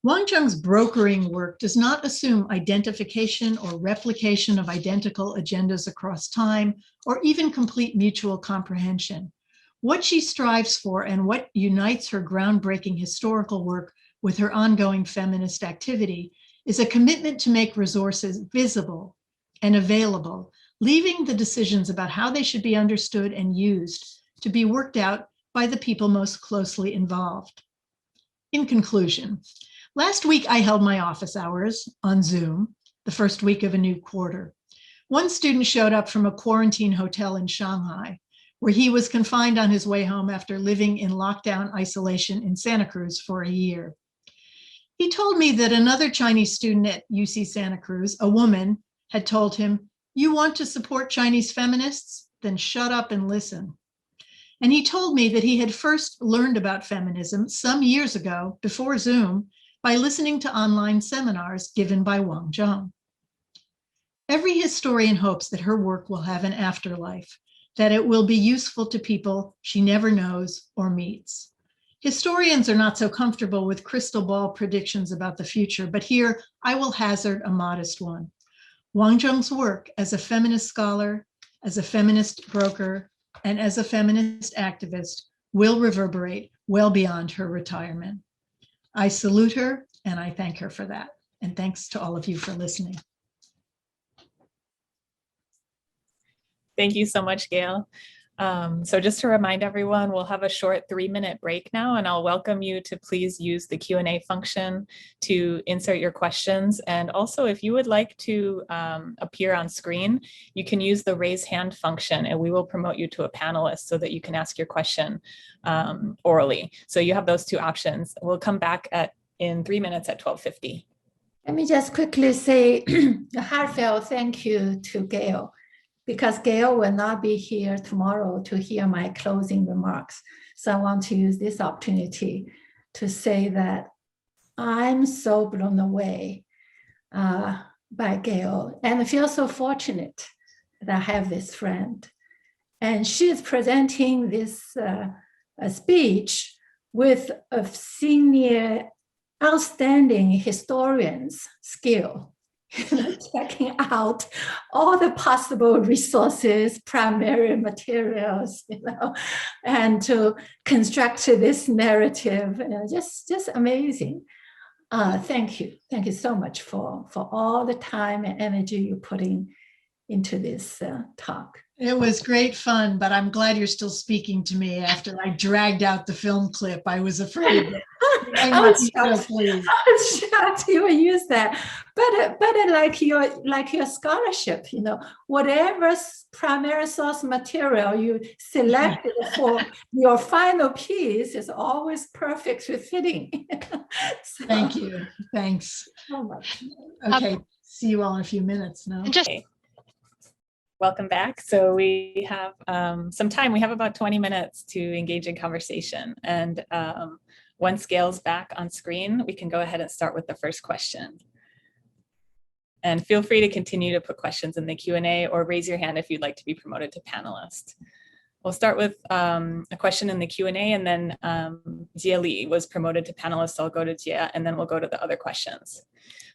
Wang Zheng's brokering work does not assume identification or replication of identical agendas across time, or even complete mutual comprehension. What she strives for and what unites her groundbreaking historical work with her ongoing feminist activity is a commitment to make resources visible and available, leaving the decisions about how they should be understood and used to be worked out by the people most closely involved. In conclusion, last week I held my office hours on Zoom, the first week of a new quarter. One student showed up from a quarantine hotel in Shanghai, where he was confined on his way home after living in lockdown isolation in Santa Cruz for a year. He told me that another Chinese student at UC Santa Cruz, a woman, had told him, "You want to support Chinese feminists? Then shut up and listen." And he told me that he had first learned about feminism some years ago, before Zoom, by listening to online seminars given by Wang Zheng. Every historian hopes that her work will have an afterlife, that it will be useful to people she never knows or meets. Historians are not so comfortable with crystal ball predictions about the future, but here I will hazard a modest one. Wang Zheng's work as a feminist scholar, as a feminist broker, and as a feminist activist will reverberate well beyond her retirement. I salute her and I thank her for that. And thanks to all of you for listening. Thank you so much, Gail. So just to remind everyone, we'll have a short 3-minute break now, and I'll welcome you to please use the Q&A function to insert your questions. And also, if you would like to appear on screen, you can use the raise hand function, and we will promote you to a panelist so that you can ask your question orally. So you have those two options. We'll come back in 3 minutes at 12:50. Let me just quickly say a heartfelt thank you to Gail, because Gail will not be here tomorrow to hear my closing remarks. So I want to use this opportunity to say that I'm so blown away by Gail, and I feel so fortunate that I have this friend. And she is presenting this speech with a senior outstanding historian's skill. Checking out all the possible resources, primary materials, and to construct this narrative, just amazing. Thank you so much for all the time and energy you put into this talk. It was great fun, but I'm glad you're still speaking to me after I dragged out the film clip. I was afraid that I was shocked you would use that, but like your scholarship, whatever primary source material you selected for your final piece is always perfectly fitting. So, thank you. Thanks. So much. Okay. See you all in a few minutes now. Welcome back. So we have some time. We have about 20 minutes to engage in conversation. And once Gail's back on screen, we can go ahead and start with the first question. And feel free to continue to put questions in the Q&A or raise your hand if you'd like to be promoted to panelist. We'll start with a question in the Q&A, and then Jia Li was promoted to panelist. So I'll go to Jia, and then we'll go to the other questions.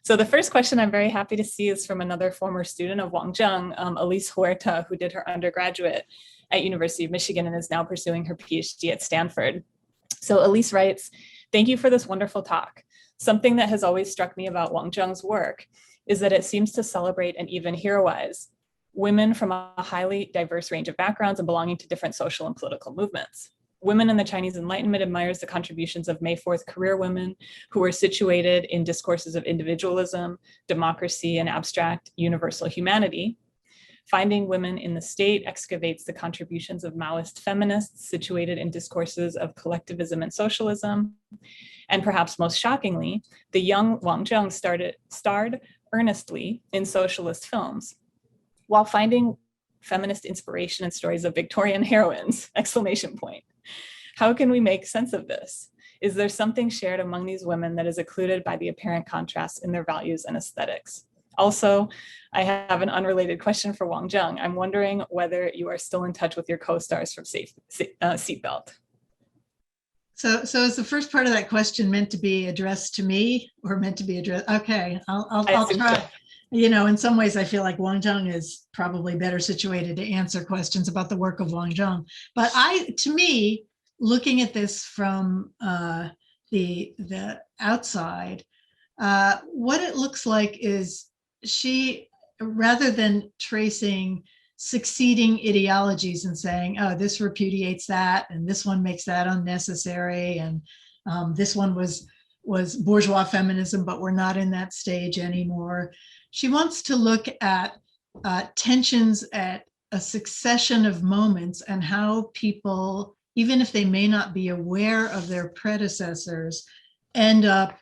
So the first question I'm very happy to see is from another former student of Wang Zheng, Elise Huerta, who did her undergraduate at University of Michigan and is now pursuing her PhD at Stanford. So Elise writes, "Thank you for this wonderful talk. Something that has always struck me about Wang Zheng's work is that it seems to celebrate and even heroize women from a highly diverse range of backgrounds and belonging to different social and political movements. Women in the Chinese Enlightenment admires the contributions of May 4th career women who were situated in discourses of individualism, democracy, and abstract universal humanity. Finding Women in the State excavates the contributions of Maoist feminists situated in discourses of collectivism and socialism. And perhaps most shockingly, the young Wang Zheng starred earnestly in socialist films, while finding feminist inspiration in stories of Victorian heroines, exclamation point. How can we make sense of this? Is there something shared among these women that is occluded by the apparent contrast in their values and aesthetics? Also, I have an unrelated question for Wang Zheng. I'm wondering whether you are still in touch with your co-stars from Seatbelt. So is the first part of that question meant to be addressed to me or meant to be addressed? Okay, I'll try. So. You know, in some ways, I feel like Wang Zheng is probably better situated to answer questions about the work of Wang Zheng. But to me, looking at this from the outside, what it looks like is she, rather than tracing succeeding ideologies and saying, oh, this repudiates that, and this one makes that unnecessary, and this one was bourgeois feminism, but we're not in that stage anymore. She wants to look at tensions at a succession of moments and how people, even if they may not be aware of their predecessors, end up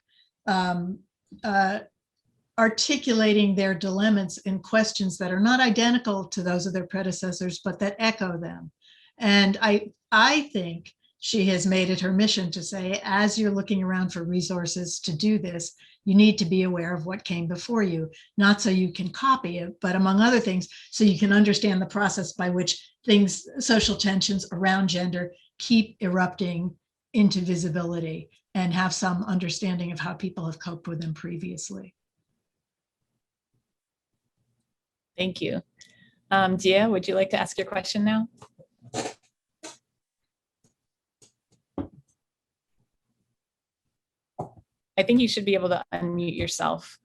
articulating their dilemmas in questions that are not identical to those of their predecessors, but that echo them. And I think she has made it her mission to say, as you're looking around for resources to do this, you need to be aware of what came before you, not so you can copy it, but among other things, so you can understand the process by which things, social tensions around gender, keep erupting into visibility and have some understanding of how people have coped with them previously. Thank you. Jia, would you like to ask your question now? I think you should be able to unmute yourself.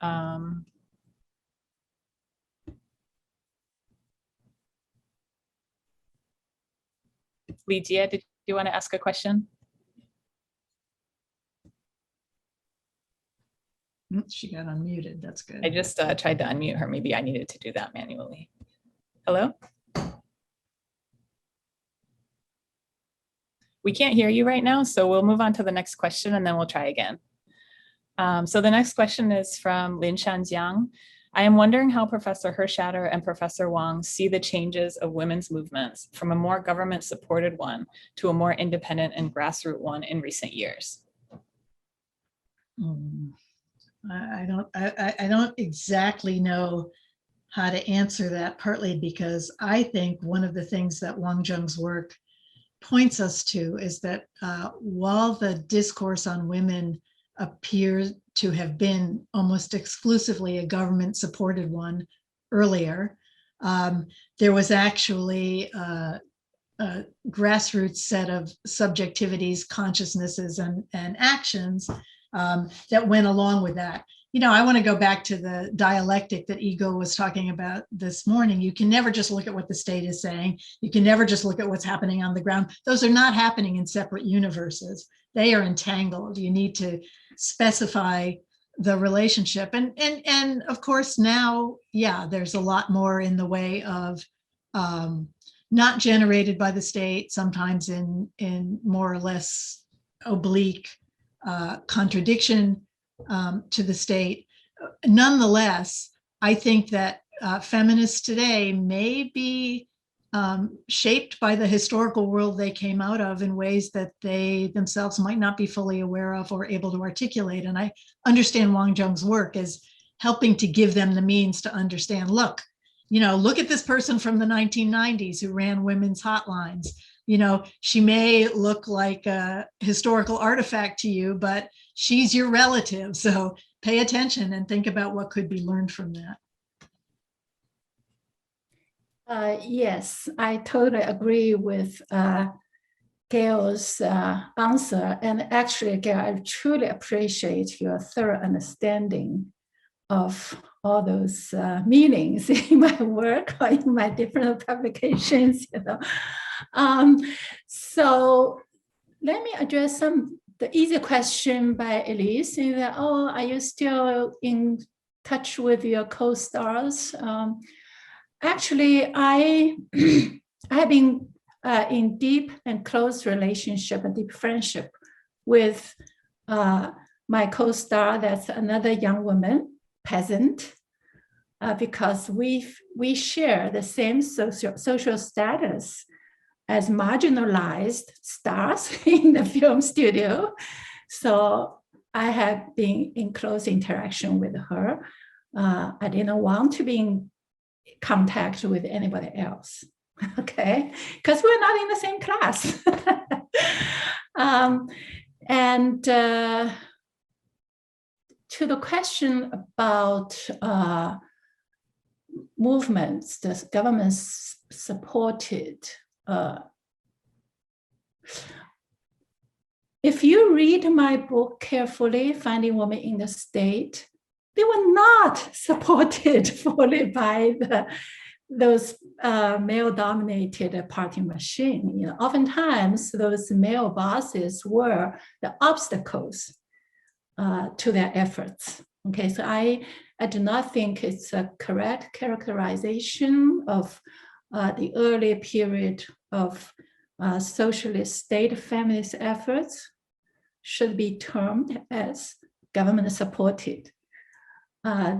Lydia, did you want to ask a question? She got unmuted. That's good. I just tried to unmute her. Maybe I needed to do that manually. Hello? We can't hear you right now, so we'll move on to the next question and then we'll try again. So the next question is from Linshan Jiang. I am wondering how Professor Hershatter and Professor Wang see the changes of women's movements from a more government-supported one to a more independent and grassroots one in recent years. I don't exactly know how to answer that, partly because I think one of the things that Wang Zheng's work points us to is that while the discourse on women appears to have been almost exclusively a government-supported one earlier, there was actually a grassroots set of subjectivities, consciousnesses, and actions that went along with that. You know, I want to go back to the dialectic that Ego was talking about this morning. You can never just look at what the state is saying. You can never just look at what's happening on the ground. Those are not happening in separate universes. They are entangled. You need to specify the relationship. And of course now, yeah, there's a lot more in the way of not generated by the state, sometimes in more or less oblique contradiction to the state. Nonetheless, I think that feminists today may be shaped by the historical world they came out of in ways that they themselves might not be fully aware of or able to articulate. And I understand Wang Zheng's work as helping to give them the means to understand, look, you know, look at this person from the 1990s who ran women's hotlines. You know, she may look like a historical artifact to you, but she's your relative. So pay attention and think about what could be learned from that. Yes, I totally agree with Gail's answer. And actually, Gail, I truly appreciate your thorough understanding of all those meanings in my work or in my different publications, you know. So let me address the easy question by Elise. Oh, are you still in touch with your co-stars? Actually, I have been in deep and close relationship and deep friendship with my co-star. That's another young woman, peasant, because we share the same social status as marginalized stars in the film studio. So I have been in close interaction with her. I didn't want to be in contact with anybody else, okay? Because we're not in the same class. To the question about movements the government supported, if you read my book carefully, Finding Women in the State, they were not supported fully by those male-dominated party machine. You know, oftentimes those male bosses were the obstacles to their efforts. Okay, so I do not think it's a correct characterization of the early period of socialist state feminist efforts should be termed as government supported. I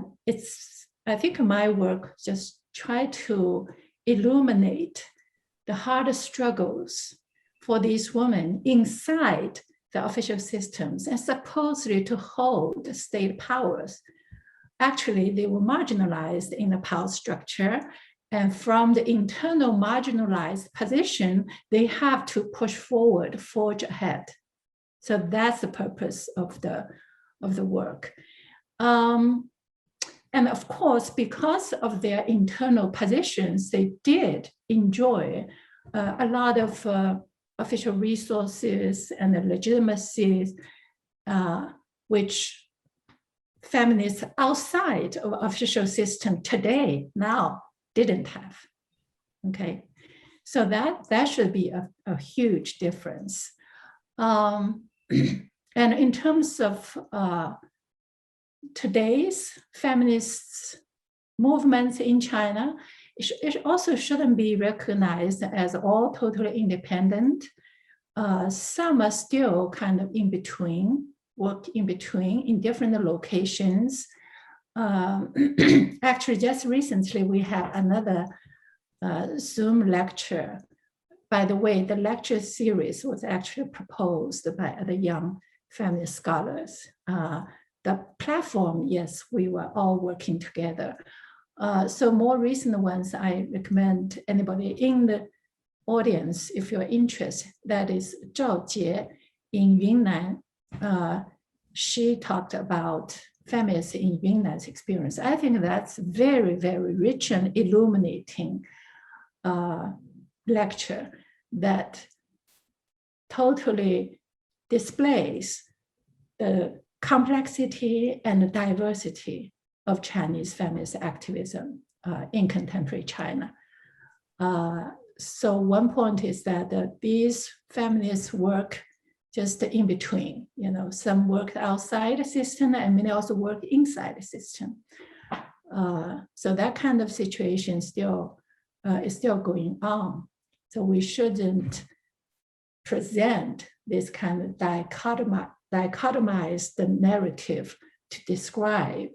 think my work just try to illuminate the hard struggles for these women inside the official systems and supposedly to hold state powers. Actually, they were marginalized in the power structure, and from the internal marginalized position, they have to push forward, forge ahead. So that's the purpose of the work. And of course, because of their internal positions, they did enjoy a lot of official resources and the legitimacy, which feminists outside of official system today now didn't have. Okay, so that should be a huge difference. And in terms of today's feminist movements in China, it also shouldn't be recognized as all totally independent. Some are still kind of in between, work in between in different locations. Actually, just recently we had another Zoom lecture. By the way, the lecture series was actually proposed by other young feminist scholars. The platform, yes, we were all working together. So more recent ones, I recommend anybody in the audience, if you're interested, that is Zhao Jie in Yunnan. She talked about feminists in Yunnan's experience. I think that's very, very rich and illuminating lecture that totally displays the complexity and the diversity of Chinese feminist activism in contemporary China. So one point is that these feminists work just in between. You know, some work outside the system and many also work inside the system. So that kind of situation still is still going on. So we shouldn't present this kind of dichotomized narrative to describe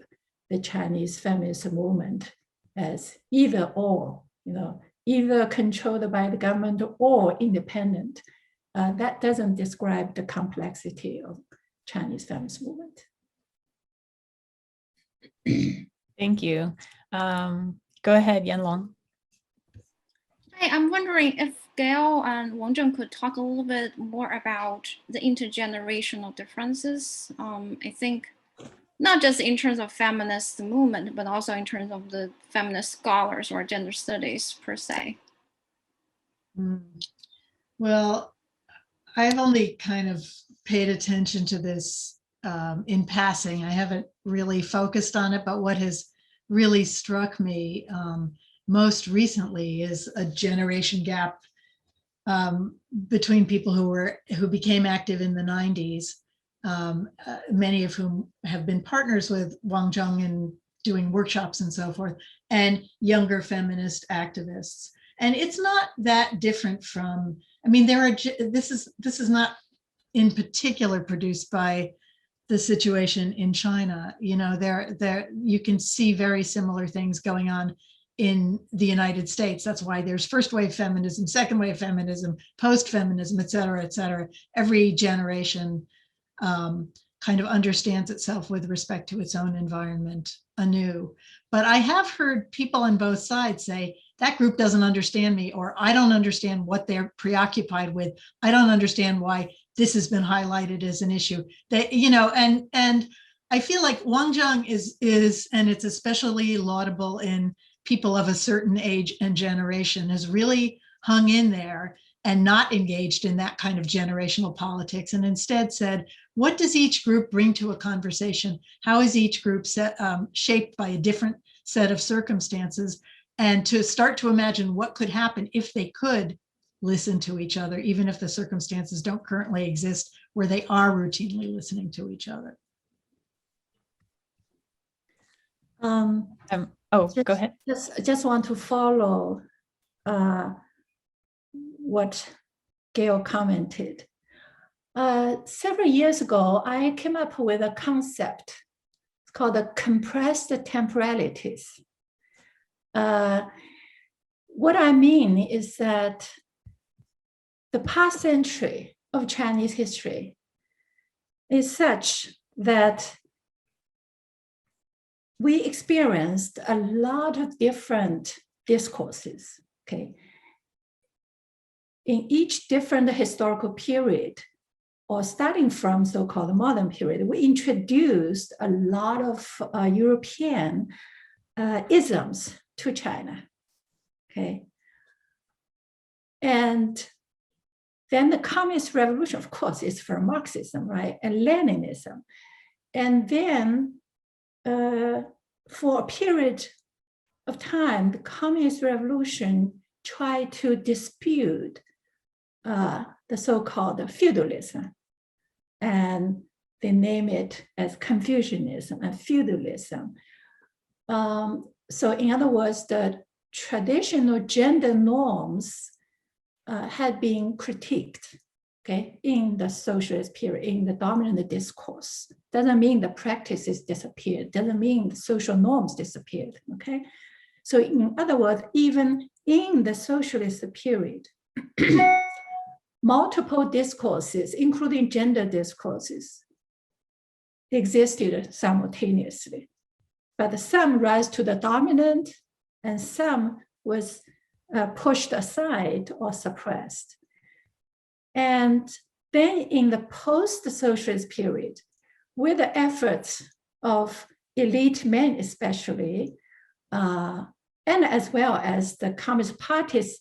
the Chinese feminist movement as either or, you know, either controlled by the government or independent. That doesn't describe the complexity of Chinese feminist movement. Thank you. Go ahead, Yanlong. Hi, I'm wondering if Gail and Wang Zheng could talk a little bit more about the intergenerational differences. I think not just in terms of feminist movement, but also in terms of the feminist scholars or gender studies per se. Well, I've only kind of paid attention to this in passing. I haven't really focused on it, but what has really struck me most recently is a generation gap between people who became active in the 90s, many of whom have been partners with Wang Zheng in doing workshops and so forth, and younger feminist activists. And it's not that different from, I mean, this is not in particular produced by the situation in China. You know, there you can see very similar things going on in the United States. That's why there's first wave feminism, second wave feminism, post-feminism, et cetera, et cetera. Every generation kind of understands itself with respect to its own environment anew. But I have heard people on both sides say, that group doesn't understand me, or I don't understand what they're preoccupied with. I don't understand why this has been highlighted as an issue. That, you know, and I feel like Wang Zheng is, and it's especially laudable in people of a certain age and generation, has really hung in there and not engaged in that kind of generational politics, and instead said, what does each group bring to a conversation? How is each group shaped by a different set of circumstances? And to start to imagine what could happen if they could listen to each other, even if the circumstances don't currently exist where they are routinely listening to each other. Go ahead. Just want to follow what Gail commented. Several years ago, I came up with a concept. It's called the compressed temporalities. What I mean is that the past century of Chinese history is such that we experienced a lot of different discourses, okay? In each different historical period, or starting from so-called modern period, we introduced a lot of European isms to China, okay? And then the Communist Revolution, of course, is from Marxism, right? And Leninism. And then for a period of time, the Communist Revolution tried to dispute the so-called feudalism. And they name it as Confucianism and feudalism. So in other words, the traditional gender norms had been critiqued, okay, in the socialist period, in the dominant discourse. Doesn't mean the practices disappeared, doesn't mean the social norms disappeared, okay? So in other words, even in the socialist period, multiple discourses, including gender discourses, existed simultaneously. But some rise to the dominant and some was pushed aside or suppressed. And then in the post-socialist period, with the efforts of elite men especially, and as well as the Communist Party's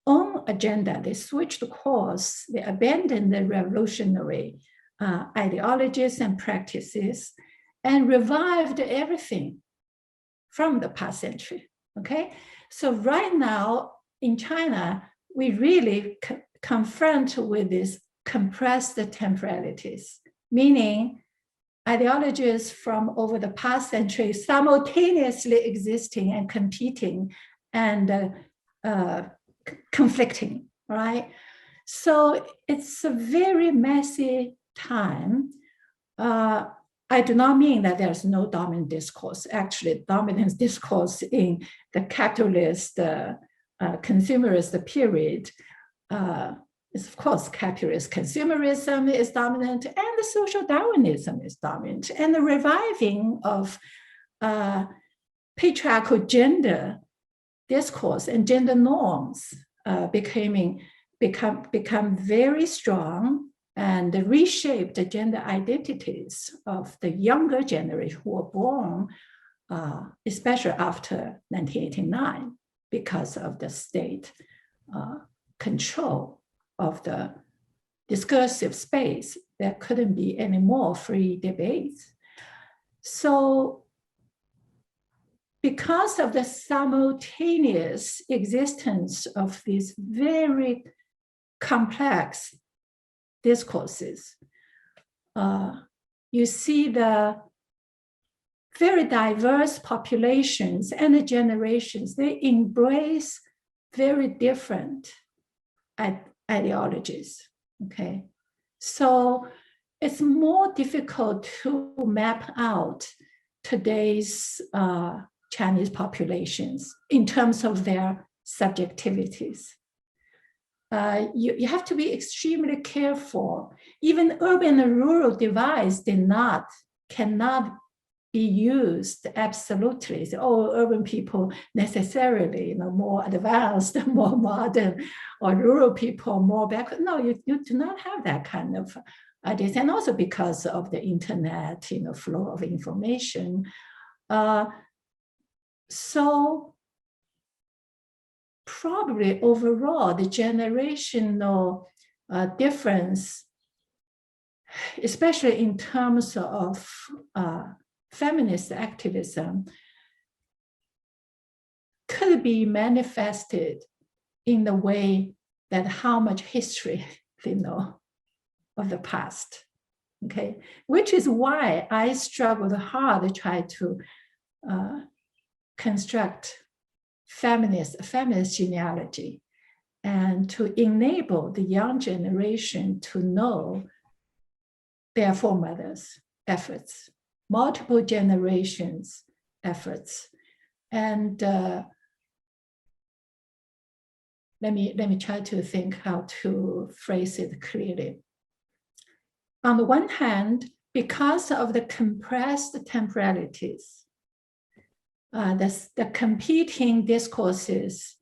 own agenda, they switched course, they abandoned the revolutionary ideologies and practices and revived everything from the past century, okay? So right now in China, we really confront with these compressed temporalities, meaning ideologies from over the past century simultaneously existing and competing and conflicting, right? So it's a very messy time. I do not mean that there's no dominant discourse. Actually, dominant discourse in the capitalist, consumerist period is, of course, capitalist consumerism is dominant, and the social Darwinism is dominant, and the reviving of patriarchal gender discourse and gender norms become very strong and reshaped the gender identities of the younger generation who were born, especially after 1989, because of the state control of the discursive space. There couldn't be any more free debates. So because of the simultaneous existence of these very complex discourses, you see the very diverse populations and the generations, they embrace very different ideologies, okay? So it's more difficult to map out today's Chinese populations in terms of their subjectivities. you have to be extremely careful. Even urban and rural divides cannot be used absolutely. So, oh, urban people necessarily, more advanced, more modern, or rural people more backward. No, you do not have that kind of ideas. And also because of the internet, flow of information. So probably overall, the generational difference, especially in terms of feminist activism, could be manifested in the way that how much history they know of the past, okay? Which is why I struggled hard to try to construct feminist genealogy and to enable the young generation to know their foremothers' efforts, multiple generations' efforts. And let me try to think how to phrase it clearly. On the one hand, because of the compressed temporalities, the competing discourses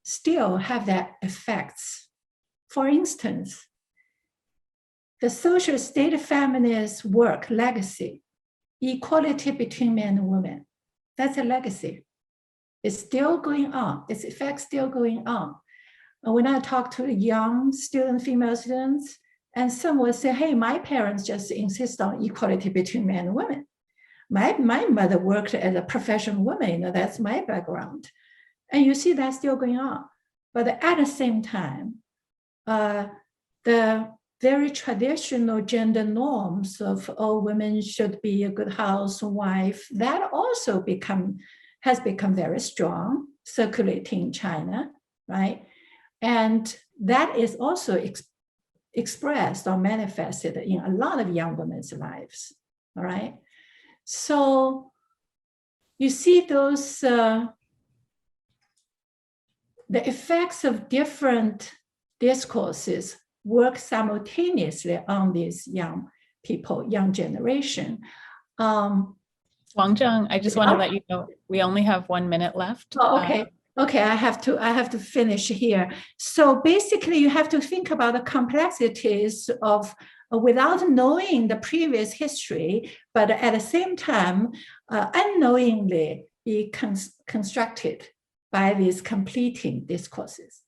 still have their effects. For instance, the social state feminist work legacy, equality between men and women, that's a legacy. It's still going on. Its effects still going on. When I talk to young female students, and some will say, hey, my parents just insist on equality between men and women. My mother worked as a professional woman, that's my background. And you see that still going on. But at the same time, the very traditional gender norms of, oh, women should be a good housewife, that also has become very strong, circulating in China, right? And that is also expressed or manifested in a lot of young women's lives, all right? So you see those, the effects of different discourses work simultaneously on these young people, young generation. Wang Zheng, I just want to let you know, we only have 1 minute left. Oh, okay. Okay, I have to finish here. So basically, you have to think about the complexities of without knowing the previous history, but at the same time, unknowingly be constructed by these completing discourses.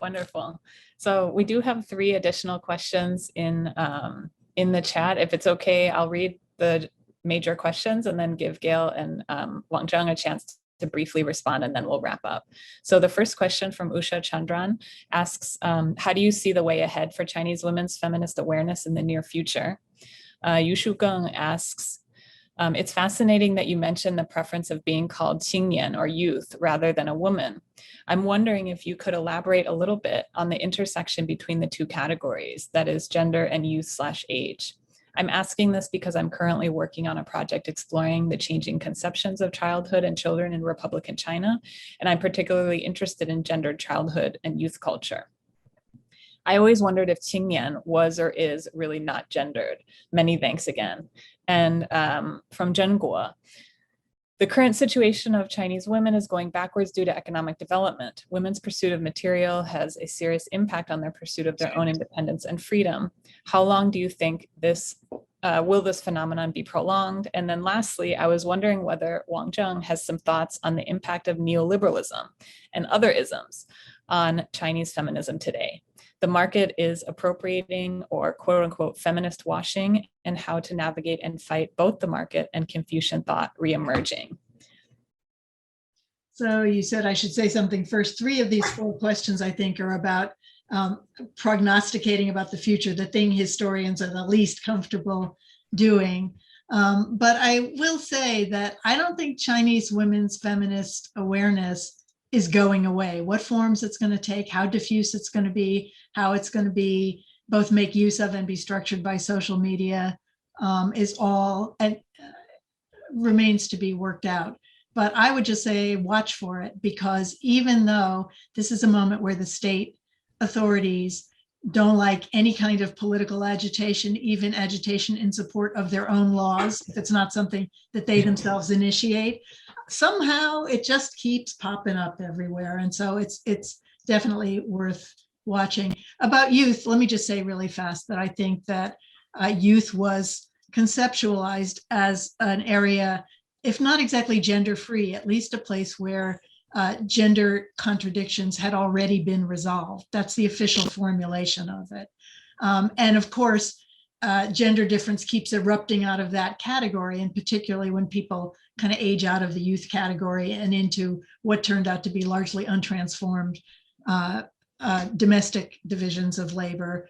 Wonderful. So we do have 3 additional questions in the chat. If it's okay, I'll read the major questions and then give Gail and Wang Zheng a chance to briefly respond, and then we'll wrap up. So the first question from Usha Chandran asks, how do you see the way ahead for Chinese women's feminist awareness in the near future? Yushu Geng asks, it's fascinating that you mentioned the preference of being called Qingnian or youth rather than a woman. I'm wondering if you could elaborate a little bit on the intersection between the 2 categories, that is gender and youth/age. I'm asking this because I'm currently working on a project exploring the changing conceptions of childhood and children in Republican China, and I'm particularly interested in gendered childhood and youth culture. I always wondered if Qingnian was or is really not gendered. Many thanks again. And from Zhenguo, the current situation of Chinese women is going backwards due to economic development. Women's pursuit of material has a serious impact on their pursuit of their own independence and freedom. How long do you think will this phenomenon be prolonged? And then lastly, I was wondering whether Wang Zheng has some thoughts on the impact of neoliberalism and other isms on Chinese feminism today. The market is appropriating or quote unquote feminist washing, and how to navigate and fight both the market and Confucian thought reemerging. So you said I should say something first. 3 of these 4 questions, I think, are about prognosticating about the future, the thing historians are the least comfortable doing. But I will say that I don't think Chinese women's feminist awareness is going away. What forms it's going to take, how diffuse it's going to be, how it's going to be both make use of and be structured by social media is all and remains to be worked out. But I would just say watch for it, because even though this is a moment where the state authorities don't like any kind of political agitation, even agitation in support of their own laws, if it's not something that they themselves initiate, somehow it just keeps popping up everywhere. And so it's definitely worth watching. About youth, let me just say really fast that I think that youth was conceptualized as an area, if not exactly gender-free, at least a place where gender contradictions had already been resolved. That's the official formulation of it. And of course, gender difference keeps erupting out of that category, and particularly when people kind of age out of the youth category and into what turned out to be largely untransformed domestic divisions of labor,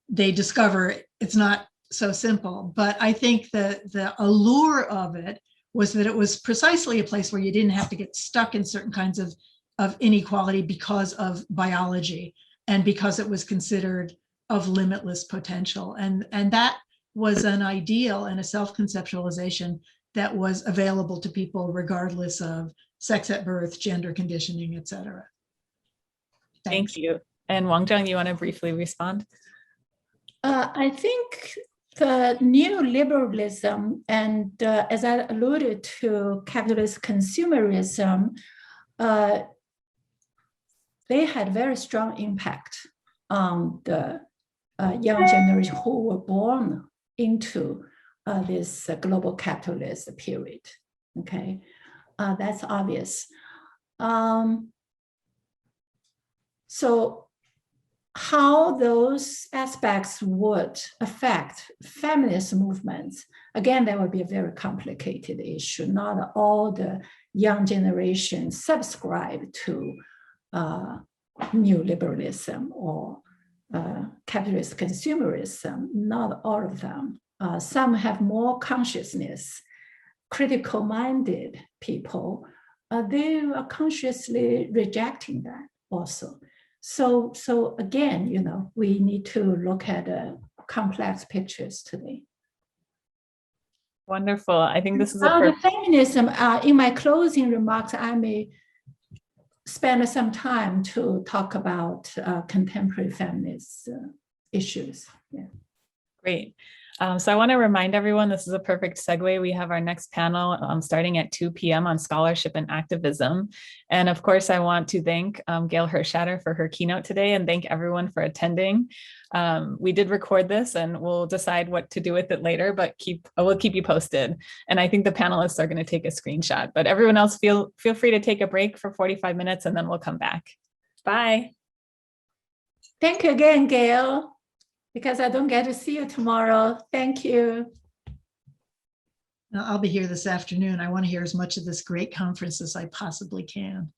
they discover it's not so simple. But I think the allure of it was that it was precisely a place where you didn't have to get stuck in certain kinds of inequality because of biology and because it was considered of limitless potential. And that was an ideal and a self-conceptualization that was available to people regardless of sex at birth, gender conditioning, et cetera. Thank you. And Wang Zheng, you want to briefly respond? I think the neoliberalism and as I alluded to, capitalist consumerism, they had very strong impact on the young generation who were born into this global capitalist period. Okay, that's obvious. So how those aspects would affect feminist movements, again, that would be a very complicated issue. Not all the young generation subscribe to neoliberalism or capitalist consumerism, not all of them. Some have more consciousness, critical-minded people, they are consciously rejecting that also. So again, you know, we need to look at complex pictures today. Wonderful. I think this is On the feminism, in my closing remarks, I may spend some time to talk about contemporary feminist issues. Yeah. Great. So I want to remind everyone, this is a perfect segue. We have our next panel starting at 2 p.m. on scholarship and activism. And of course, I want to thank Gail Hershatter for her keynote today and thank everyone for attending. We did record this and we'll decide what to do with it later, but we'll keep you posted. And I think the panelists are going to take a screenshot, but everyone else feel free to take a break for 45 minutes and then we'll come back. Bye. Thank you again, Gail, because I don't get to see you tomorrow. Thank you. I'll be here this afternoon. I want to hear as much of this great conference as I possibly can.